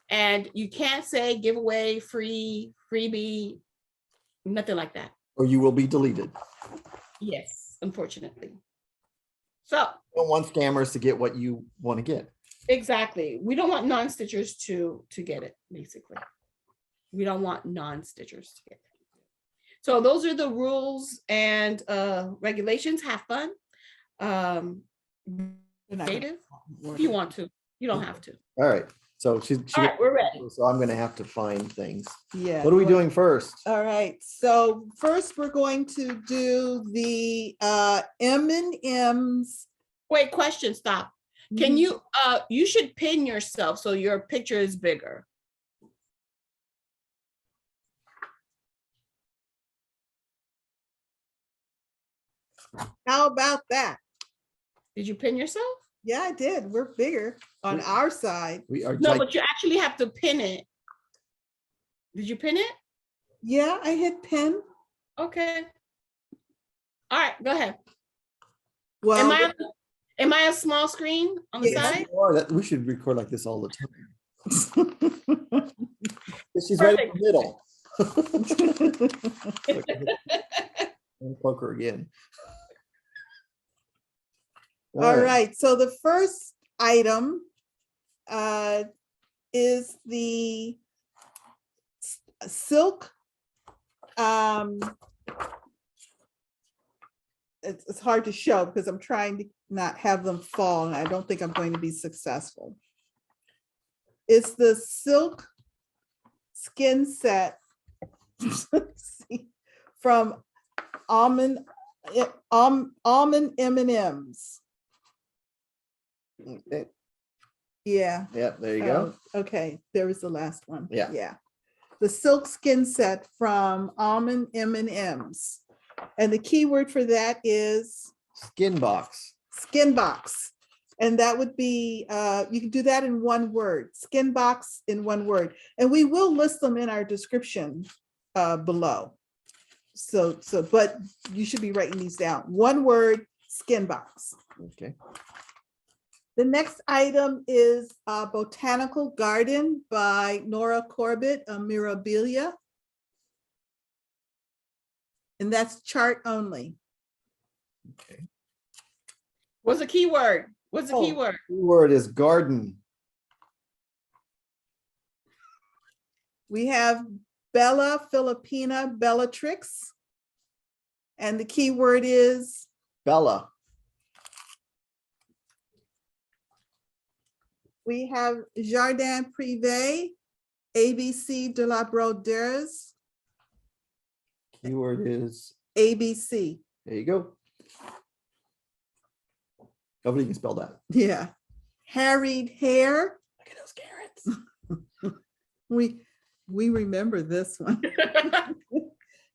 And you can't say giveaway, free, freebie, nothing like that. Or you will be deleted. Yes, unfortunately. So You don't want scammers to get what you want to get. exactly. We don't want non-stitchers to get it, basically. We don't want non-stitchers to get it. So those are the rules and regulations. Have fun. Creative if you want to. You don't have to. All right. So she All right, we're ready. so I'm going to have to find things. Yeah. What are we doing first? All right, so first we're going to do the M&Ms. Wait, question, stop. Can you you should pin yourself so your picture is bigger. How about that? Did you pin yourself? Yeah, I did. We're bigger on our side. We are No, but you actually have to pin it. Did you pin it? Yeah, I hit pin. Okay. All right, go ahead. Well, Am I a small screen on the Yes. side? Or that we should record like this all the time. She's right in the middle. I'll poke her again. all right, so the first item is the silk. It's hard to show because I'm trying to not have them fall, and I don't think I'm going to be successful. It's the silk skin set from AlmondMandMs. Okay. Yeah. Yep, there you go. Oh, okay, there was the last one. Yeah. Yeah. The silk skin set from AlmondMandMs. And the keyword for that is Skinbox. Skinbox. And that would be, you can do that in one word, Skinbox in one word. And we will list them in our description below. But you should be writing these down. One word, Skinbox. Okay. The next item is Botanical Garden by Nora Corbett, Mirabilia. And that's chart only. Okay. What's the keyword? What's the Oh. keyword? Keyword is garden. We have Bella, Filipina, Bellatrix. And the keyword is Bella. we have Jardin, Prive, ABC de la Brodeuse, Keyword is, ABC. there you go. Nobody can spell that. Yeah. Harried Hare. Look at those carrots. We remember this one.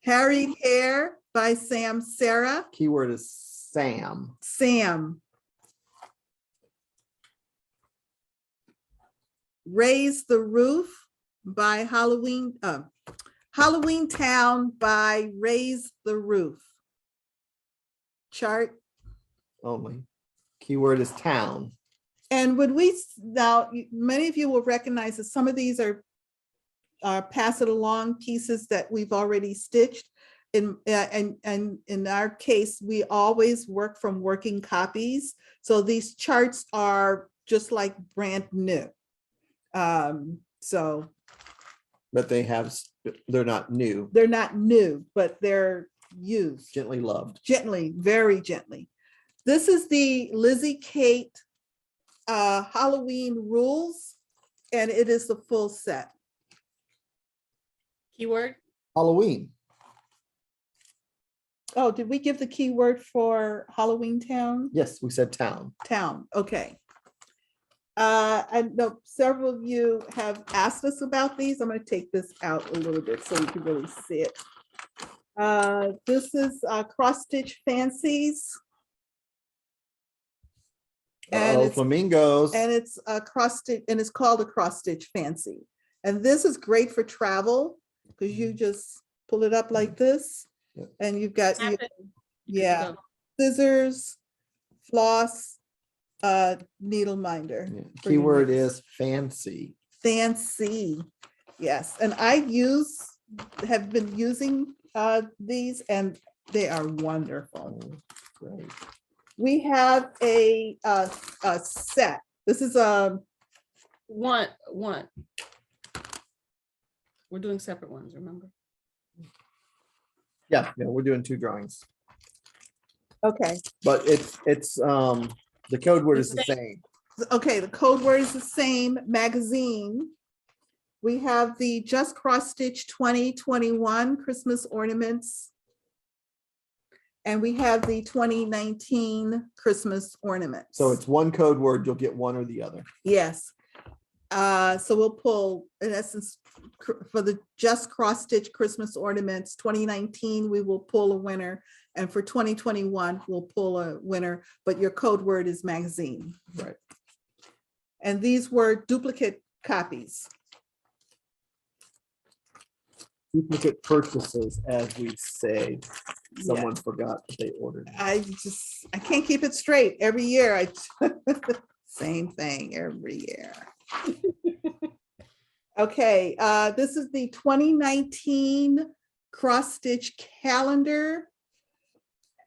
Harried Hare by SamSarah. Keyword is Sam. Sam. Raise the Roof by Halloween Town by Raise the Roof. Chart. Only. Keyword is town. And when many of you will recognize that some of these are pass it along pieces that we've already stitched. And in our case, we always work from working copies. So these charts are just like brand new. But they're not new. They're not new, but they're used Gently loved. gently, very gently. This is the Lizzie Kate Halloween rules, and it is the full set. Keyword? Halloween. Oh, did we give the keyword for Halloween Town? Yes, we said town. Town, okay. I know several of you have asked us about these. I'm going to take this out a little bit so you can really see it. This is cross stitch Fancies. And Oh, it's flamingos. and it's a cross stitch, and it's called a cross stitch fancy. And this is great for travel because you just pull it up like this, Yep. and you've got Snap it. yeah, Go. scissors, floss, needle minder. Yeah. for your Keyword nails. is fancy. Fancy. Yes, and I have been using these, and they are wonderful. Oh, great. We have a set. This is One. We're doing separate ones, remember? Yeah, we're doing 2 drawings, okay. but it's the code word is the same. Okay, the code word is the same. Magazine. We have the Just Cross Stitch 2021 Christmas ornaments. And we have the 2019 Christmas ornaments. So it's one code word, you'll get one or the other. Yes. So we'll pull, in essence, for the Just Cross Stitch Christmas ornaments 2019, we will pull a winner. And for 2021, we'll pull a winner, but your code word is magazine. Right. And these were duplicate copies. Duplicate purchases, as we say. Someone forgot that they ordered. I can't keep it straight every year. Same thing every year. Okay, this is the 2019 cross stitch calendar.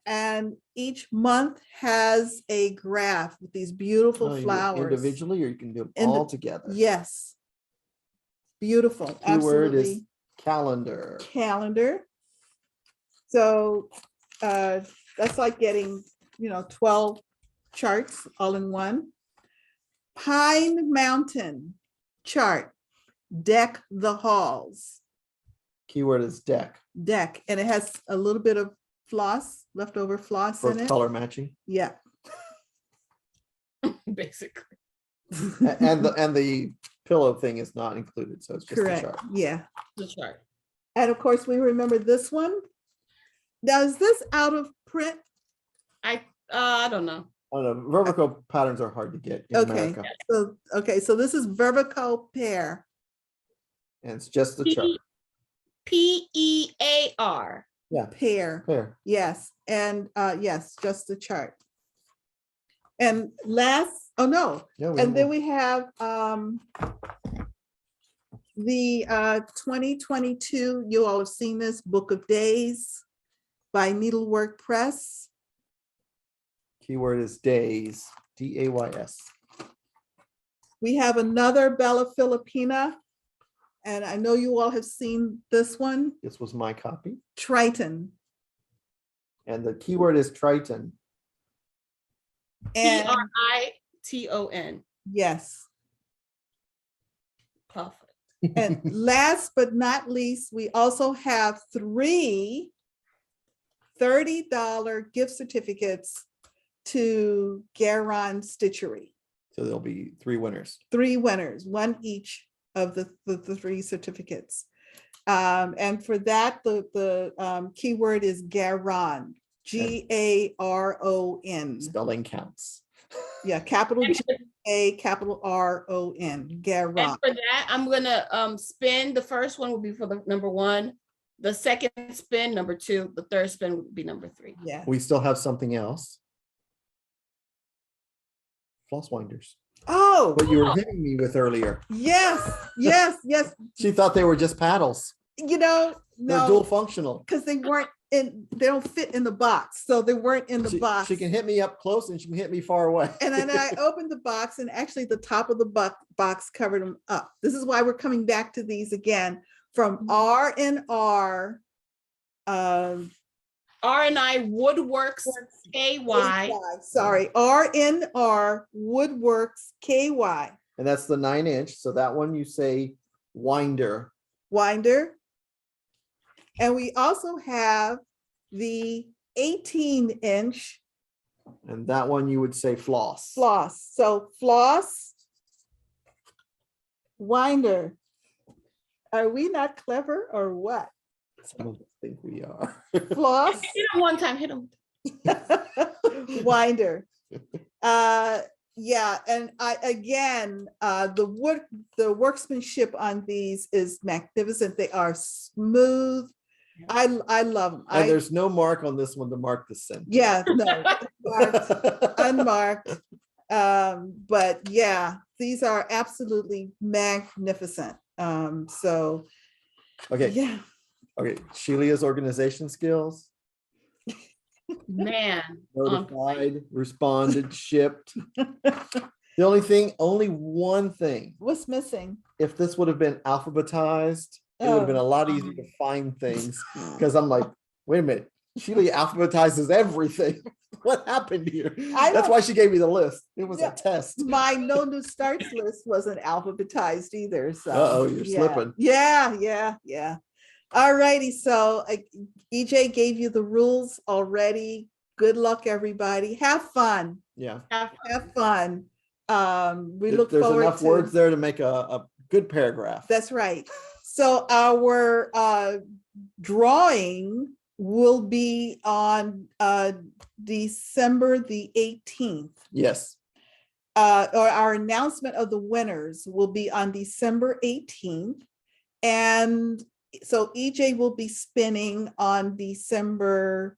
And each month has a graph with these beautiful Oh, you do it flowers. individually, or you can do them Indi- all together. Yes. Beautiful, Keyword is absolutely. calendar. Calendar. So that's like getting, 12 charts all in one. Pine Mountain chart, deck the halls, Keyword is deck deck, and it has a little bit of floss, leftover floss for in it. color matching. Yeah. Basically. And the pillow thing is not included, so it's just the Correct. chart. Yeah. The chart. And of course, we remember this one. Now, is this out of print? I don't know. I don't know, vertical patterns are hard to get in Okay. America, So this is Vertical Pear. and it's just the chart. PEAR. Yeah, Pear. there. Yes, and yes, just the chart. And last, oh no, Yeah, and then we have the 2022, you all have seen this, Book of Days by Needlework Press. Keyword is days, DAYS. We have another Bella Filipina, and I know you all have seen this one, This was my copy, Triton. and the keyword is Triton. And TRITON. yes, Perfect. and last but not least, we also have 3 $30 gift certificates to Garon Stitchery. So there'll be 3 winners. 3 winners, 1 each of the 3 certificates. And for that, the keyword is Garon, GARON. Spelling counts. Yeah, capital G-A, capital R-O-N, Garon. And for that, I'm gonna spin. The first one will be for the number 1. The second spin, number 2. The third spin would be number 3. Yeah. We still have something else. Floss winders. Oh, What you were hitting me with earlier. yes, yes, yes. She thought they were just paddles. You know, They're dual no, functional. because they don't fit in the box. So they weren't in the box. She can hit me up close and she can hit me far away. And then I opened the box, and actually the top of the box covered them up. This is why we're coming back to these again from RNR. RNRWoodworksKY. Sorry, RNRWoodworksKY. And that's the 9-inch. So that one you say winder. Winder. And we also have the 18-inch And that one you would say floss. floss. So floss, winder. Are we not clever or what? Some of us think we are. Floss, Hit him one time. Hit him. winder. Yeah, and the workmanship on these is magnificent. They are smooth. I love them. And there's no mark on this one to mark the center. Yeah, no, unmarked. But yeah, these are absolutely magnificent. So Okay. yeah. Okay. Shelia's organization skills. Man. Notified, responded, shipped. Only one thing. What's missing? If this would have been alphabetized, it would have been a lot easier to find things. Because I'm like, wait a minute, Shelia alphabetizes everything. What happened here? That's why she gave me the list. It was a test. My no new starts list wasn't alphabetized either. So Uh-oh, you're slipping. Yeah. All righty. So EJ gave you the rules already. Good luck, everybody. Have fun. Yeah. Have fun. There's enough words there to make a good paragraph. That's right. So our drawing will be on December the 18th. Yes. Or our announcement of the winners will be on December 18th. And so EJ will be spinning on December.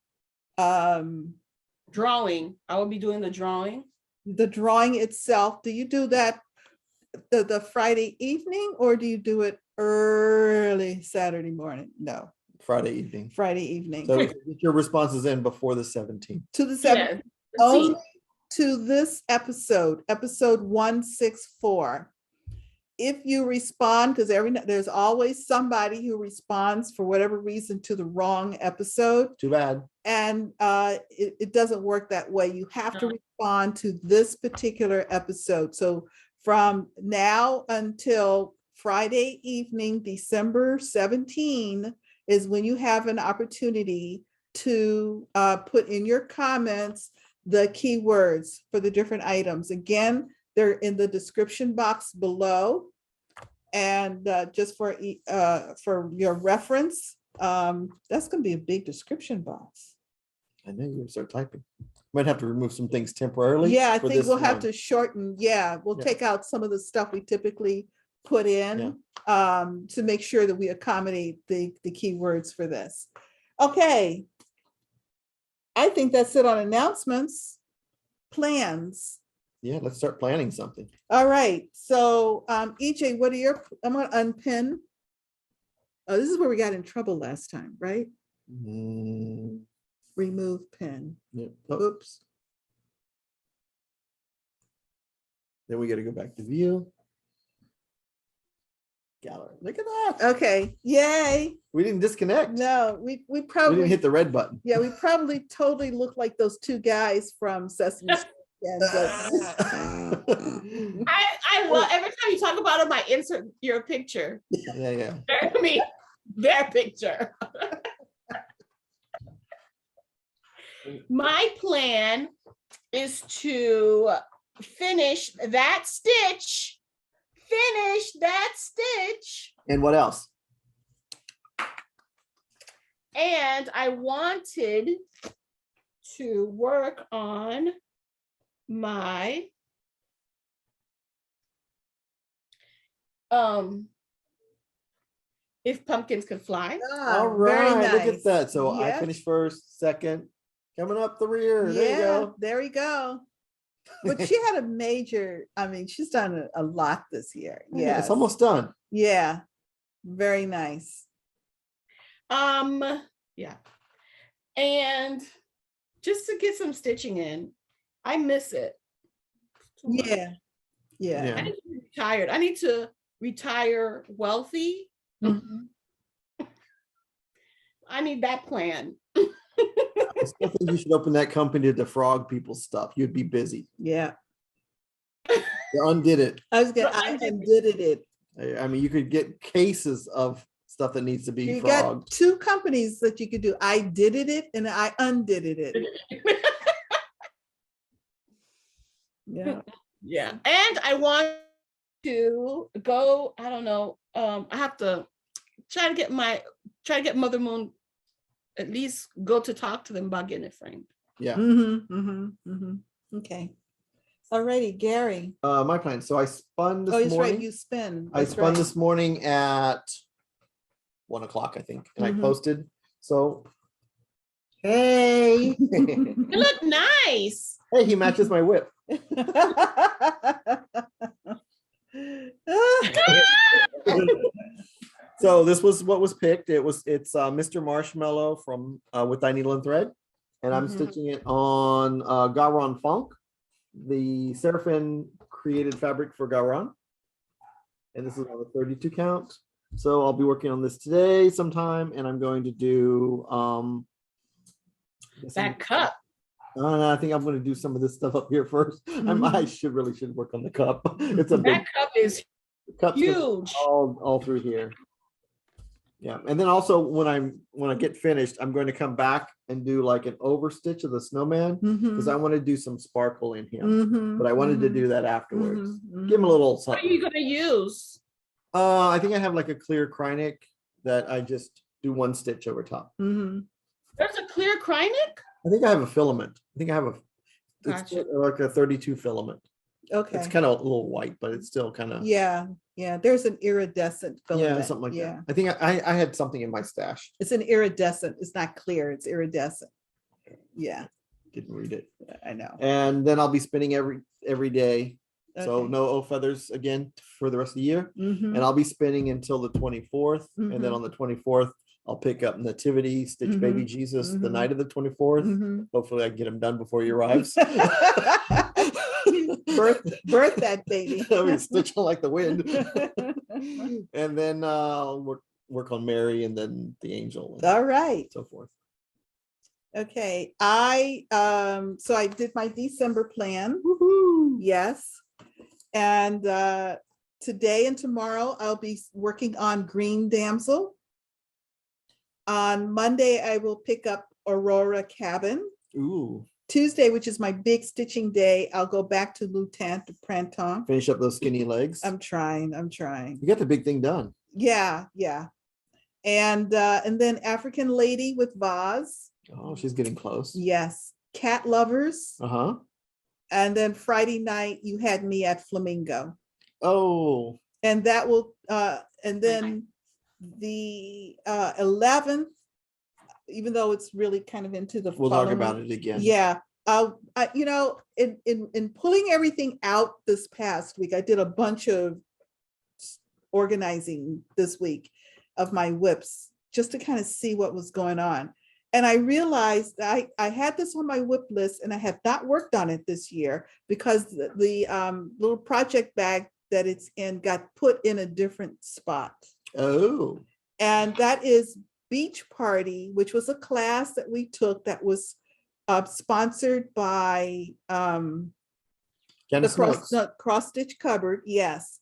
Drawing. I will be doing the drawing. The drawing itself. Do you do that the Friday evening, or do you do it early Saturday morning? No. Friday evening. So get your responses in before the 17th. To the 17th. Only to this episode 164. If you respond, because there's always somebody who responds for whatever reason to the wrong episode. Too bad. And it doesn't work that way. You have to respond to this particular episode. So from now until Friday evening, December 17, is when you have an opportunity to put in your comments the keywords for the different items. Again, they're in the description box below. And just for your reference, that's going to be a big description box. I know you're going to start typing. Might have to remove some things temporarily. Yeah, I think we'll have to shorten. Yeah, we'll take out some of the stuff we typically put in to make sure that we accommodate the keywords for this. Okay. I think that's it on announcements. Plans. Yeah, let's start planning something. All right. So EJ, what are I'm going to unpin. Oh, this is where we got in trouble last time, right? Remove pin. Yeah. Oops. Then we got to go back to view. Gallery. Look at that. Okay. Yay. We didn't disconnect. No, we probably didn't hit the red button. Yeah, we probably totally look like those two guys from Sesame Street. I love every time you talk about it, I insert your picture. Yeah. Their picture. My plan is to finish that stitch. And what else? And I wanted to work on my if pumpkins could fly. All right, nice. Look at that. So Yes. I finished first, second, coming up the rear. There you go. There we go. But she had a major, she's done a lot this year. Yeah, It's almost done. Yeah, very nice. Yeah. And just to get some stitching in, I miss it. Yeah. I need to be retired. I need to retire wealthy. Mm-hmm. I need that plan. I still think you should open that company to defraud people's stuff. You'd be busy. Yeah. You undid it. I undid it. I mean, you could get cases of stuff that needs to be You frogged. got two companies that you could do. I did it and I undid it. Yeah. Yeah. And I want to go, I don't know. I have to try to get Mother Moon at least go to talk to them about getting it framed. Yeah. Okay. Alrighty, Gary. My plan. So I spun this Oh, it's morning. right. You spin. I That's spun right. this morning at 1 o'clock, I think, and Mhm. I posted. So, hey, You look nice. hey, he matches my whip. So this was what was picked. It's Mr. Marshmallow from With Thy Needle and Thread, and I'm Mhm. stitching it on Garon Funk, the Seraphim created fabric for Garon, and this is on a 32 count. So I'll be working on this today sometime, and I'm going to do That cup. I think I'm going to do some of this stuff up here first. I should work on the cup. It's a big That cup is cup, huge. all through here. Yeah, and then also when I get finished, I'm going to come back and do like an overstitch of the snowman because I want to do some sparkle in him. But I wanted to do that afterwards. Give him a little What are something. you gonna use? I think I have like a clear Krynic that I just do one stitch over top. There's a clear Krynic? I think I have a filament. I think I have it's Gotcha. like a 32 filament. Okay. It's kind of a little white, but it's still kind of Yeah. There's an iridescent filament. yeah, something like that. I think I had something in my stash. It's an iridescent. It's not clear. It's iridescent. Yeah, Didn't read it. I know. And then I'll be spinning every day. So Okay. no O feathers again for the rest of the year. Mhm. And I'll be spinning until the 24th. And then Mhm. on the 24th, I'll pick up Nativity, stitch baby Jesus the night of the 24th. Mhm. Hopefully I can get him done before he arrives. birth that baby. I mean, stitch on like the wind. And then I'll work on Mary and then the angel and All right. so forth. Okay. So I did my December plan. Woohoo! Yes. And today and tomorrow I'll be working on Green Damsel. On Monday, I will pick up Aurora Cabin. Ooh. Tuesday, which is my big stitching day, I'll go back to Lutin de Printemps. Finish up those skinny legs. I'm trying. You got the big thing done. Yeah. And then African Lady with Vase. Oh, she's getting close. Yes. Cat Lovers. Uh-huh. And then Friday night, you had me at Flamingo. Oh. And that will, and then the 11th, even though it's really kind of into the We'll talk about it again. Yeah. In pulling everything out this past week, I did a bunch of organizing this week of my whips just to kind of see what was going on. And I realized I had this on my whip list and I have not worked on it this year because the little project bag that it's in got put in a different spot. Oh. And that is Beach Party, which was a class that we took that was sponsored by the Cross Stitch Cupboard. Yes.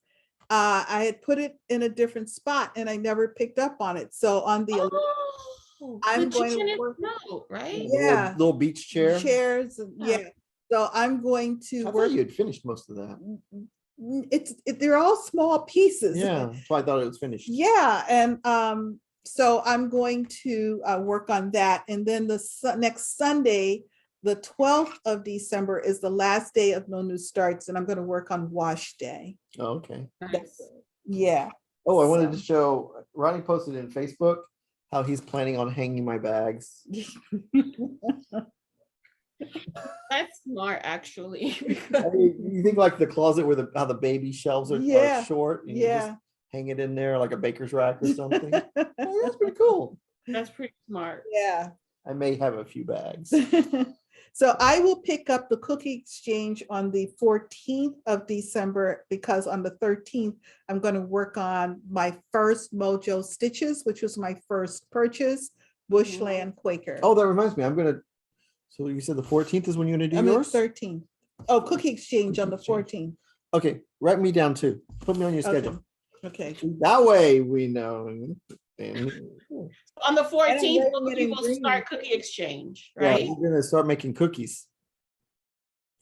I had put it in a different spot and I never picked up on it. So on the I'm going to work, right? Yeah. Little beach chair. Chairs. Yeah. So I'm going to work. work. You had finished most of that. They're all small pieces. Yeah. That's why I thought it was finished. Yeah. And so I'm going to work on that. And then the next Sunday, the 12th of December is the last day of No New Starts. And I'm going to work on wash day. Oh, okay. Nice. Yeah. Oh, I wanted to show, Ronnie posted in Facebook how he's planning on hanging my bags. That's smart, actually. I mean, you think like the closet where how the baby shelves are short, and you just hang it in there like a baker's rack or something. Oh, that's pretty cool. That's pretty smart. Yeah. I may have a few bags. So I will pick up the cookie exchange on the 14th of December because on the 13th, I'm going to work on my first Mojo stitches, which was my first purchase, Bushland Quaker. Oh, that reminds me. So you said the 14th is when you're going to do yours? 13th. Oh, cookie exchange on the 14th. Okay, write me down too. Put me on your schedule. Okay. That way we know. On the 14th, you will start cookie exchange, right? Yeah, we're gonna start making cookies.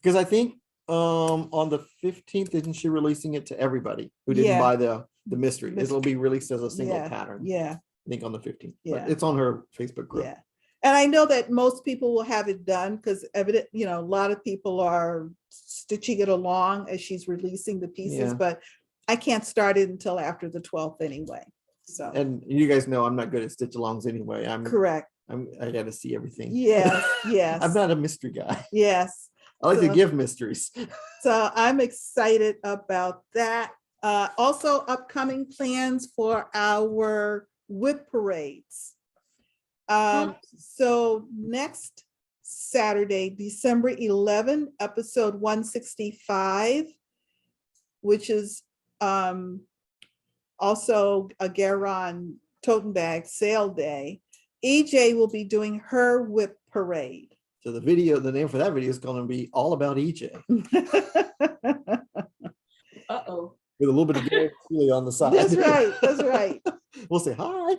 Because I think on the 15th, isn't she releasing it to everybody who didn't buy the mystery? It'll be released as a single pattern. Yeah. I think on the 15th. Yeah. But it's on her Facebook group. Yeah. And I know that most people will have it done because evident, a lot of people are stitching it along as she's releasing the pieces, Yeah. but I can't start it until after the 12th anyway. So, And you guys know I'm not good at stitch alongs anyway. correct. I got to see everything. Yes, yes. I'm not a mystery guy. Yes. I like to So- give mysteries. So I'm excited about that. Also upcoming plans for our whip parades. So next Saturday, December 11, episode 165, which is also a Garon totem bag sale day. EJ will be doing her whip parade. So the name for that video is going to be all about EJ Uh-oh. with a little bit of Shelia on the side. That's right. That's right. We'll say hi.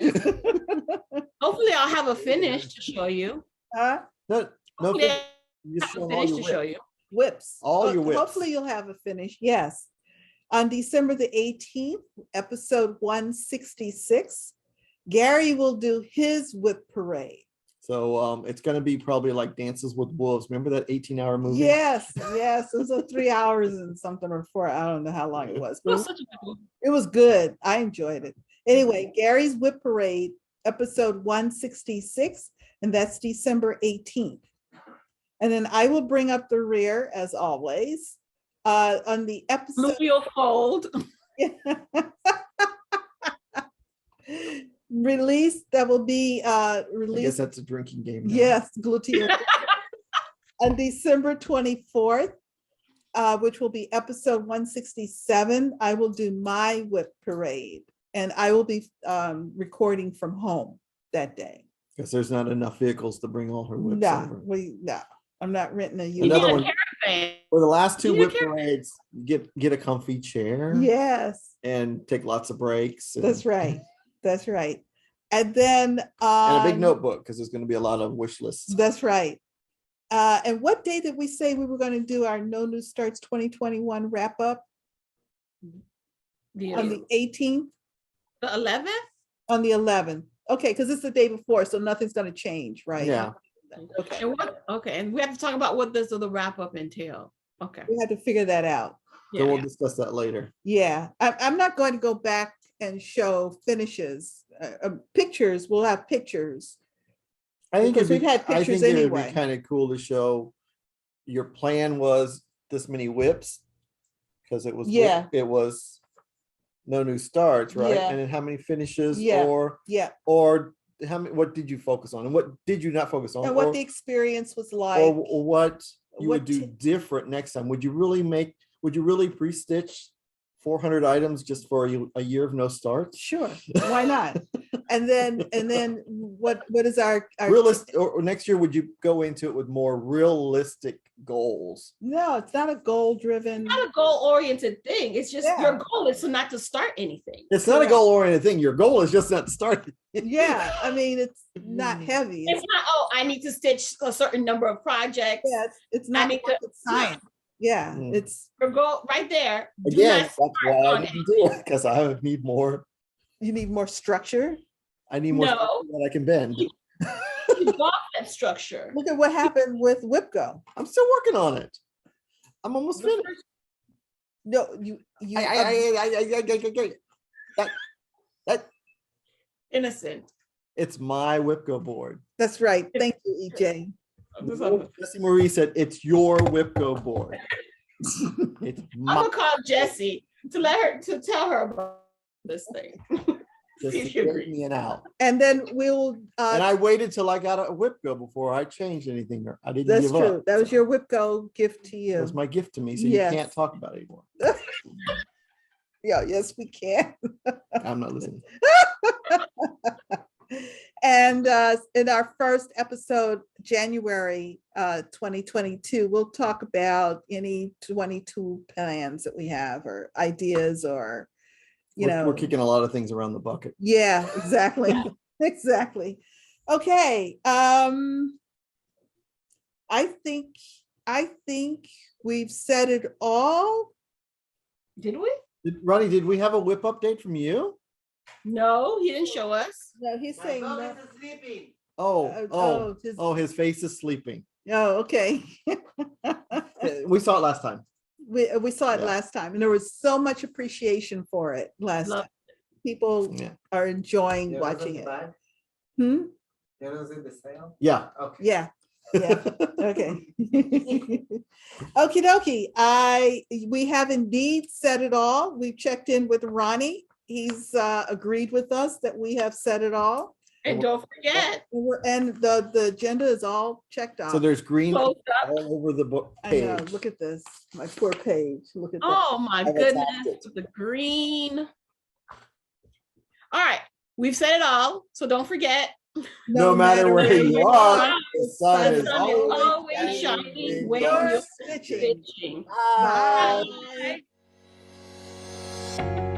Hopefully I'll have a finish to show you. Huh? No, Hopefully you I'll just have show a all finish your to show whip. you. Whips. All your whips. Hopefully you'll have a finish. Yes. On December the 18th, episode 166, Gary will do his whip parade. So it's going to be probably like Dances with Wolves. Remember that 18-hour movie? Yes, yes. It was 3 hours and something or 4. I don't know how long it was, It but was such a good movie. it was good. I enjoyed it. Anyway, Gary's whip parade, episode 166, and that's December 18th. And then I will bring up the rear as always. On the episode Fluvial fold. release that will be I guess released. that's a drinking game. now. Yes, gluteal. On December 24th, which will be episode 167, I will do my whip parade, and I will be recording from home that day. Because there's not enough vehicles to bring all her whips No, over. I'm not renting a You unit. Another need one. a caravan. For the last two You whip can't- parades, get a comfy chair Yes, and take lots of breaks. And, that's right. That's right. And then And a big notebook because there's going to be a lot of wish lists. that's right. And what day did we say we were going to do our No New Starts 2021 wrap up? On the 18th, The 11th? on the 11th. Okay, because it's the day before, so nothing's going to change, right? Yeah. Okay, And we have to talk about what does the wrap up entail. Okay. we have to figure that out. So Yeah, we'll yeah. discuss that later. Yeah, I'm not going to go back and show finishes, pictures. We'll have pictures. I think Because it'd be- we've had I pictures think it would anyway. be kind of cool to show your plan was this many whips because it was Yeah. it was no new starts, right? Yeah. And then how many finishes Yeah. or how many, what did you focus on and what did you not focus on? And what or, the experience was like. or what you what would do ti- different next time. Would you really pre-stitch 400 items just for a year of no starts? Sure, why not? And then what is our Realistic, or next year, would you go into it with more realistic goals? No, it's not a goal driven. Not a goal-oriented thing. It's just Yeah. your goal is to not to start anything. It's not a Correct. goal-oriented thing. Your goal is just not to start. Yeah, I mean, it's not heavy. It's not, oh, I need to stitch a certain number of projects. Yeah, it's not need to- rocket science. Yeah, Mm. it's Your goal right there. Do Again, not that's start why I on didn't do it because I need more. you need more structure. I need more No. stuff that I can bend. You got that structure. Look at what happened with WhipGo. I'm still working on it. I'm almost finished. No, you Innocent. It's my WhipGo board. that's right. Thank you, EJ. Jessie Marie said it's your WhipGo board. It's I'm my. gonna call Jessie to tell her about this thing. Just See to if she get agrees. me an out. And then we'll And I waited till I got a WhipGo before I changed anything. I didn't that's give true. up. That was So your WhipGo gift to that you. was my gift to me. So Yes. you can't talk about it anymore. Yeah, yes, we can. I'm not listening. And in our first episode, January 2022, we'll talk about any 22 plans that we have or ideas or, We're kicking a lot of things around the bucket. Yeah, exactly. Exactly. Okay. I think we've said it all. Did we? Ronnie, did we have a whip update from you? No, he didn't show us. No, he's saying no. His face is sleeping. Oh, okay. We saw it last time. We saw it Yeah. last time, and there was so much appreciation for it last Love time. People Yeah. are enjoying watching it. Hmm? That was in the sale? Yeah. Okay. Yeah. Yeah. Okay. Okie dokie. We have indeed said it all. We've checked in with Ronnie. He's agreed with us that we have said it all. And don't forget, And the agenda is all checked off. So there's green close up. all over the book I page. know. Look at this. My poor page. Look at that. Oh my I've attached goodness, it. the green. All right, we've said it all, so don't forget. No matter where you are, the sun The is sun is always always shining when You're you're stitching. stitching. Bye. Bye.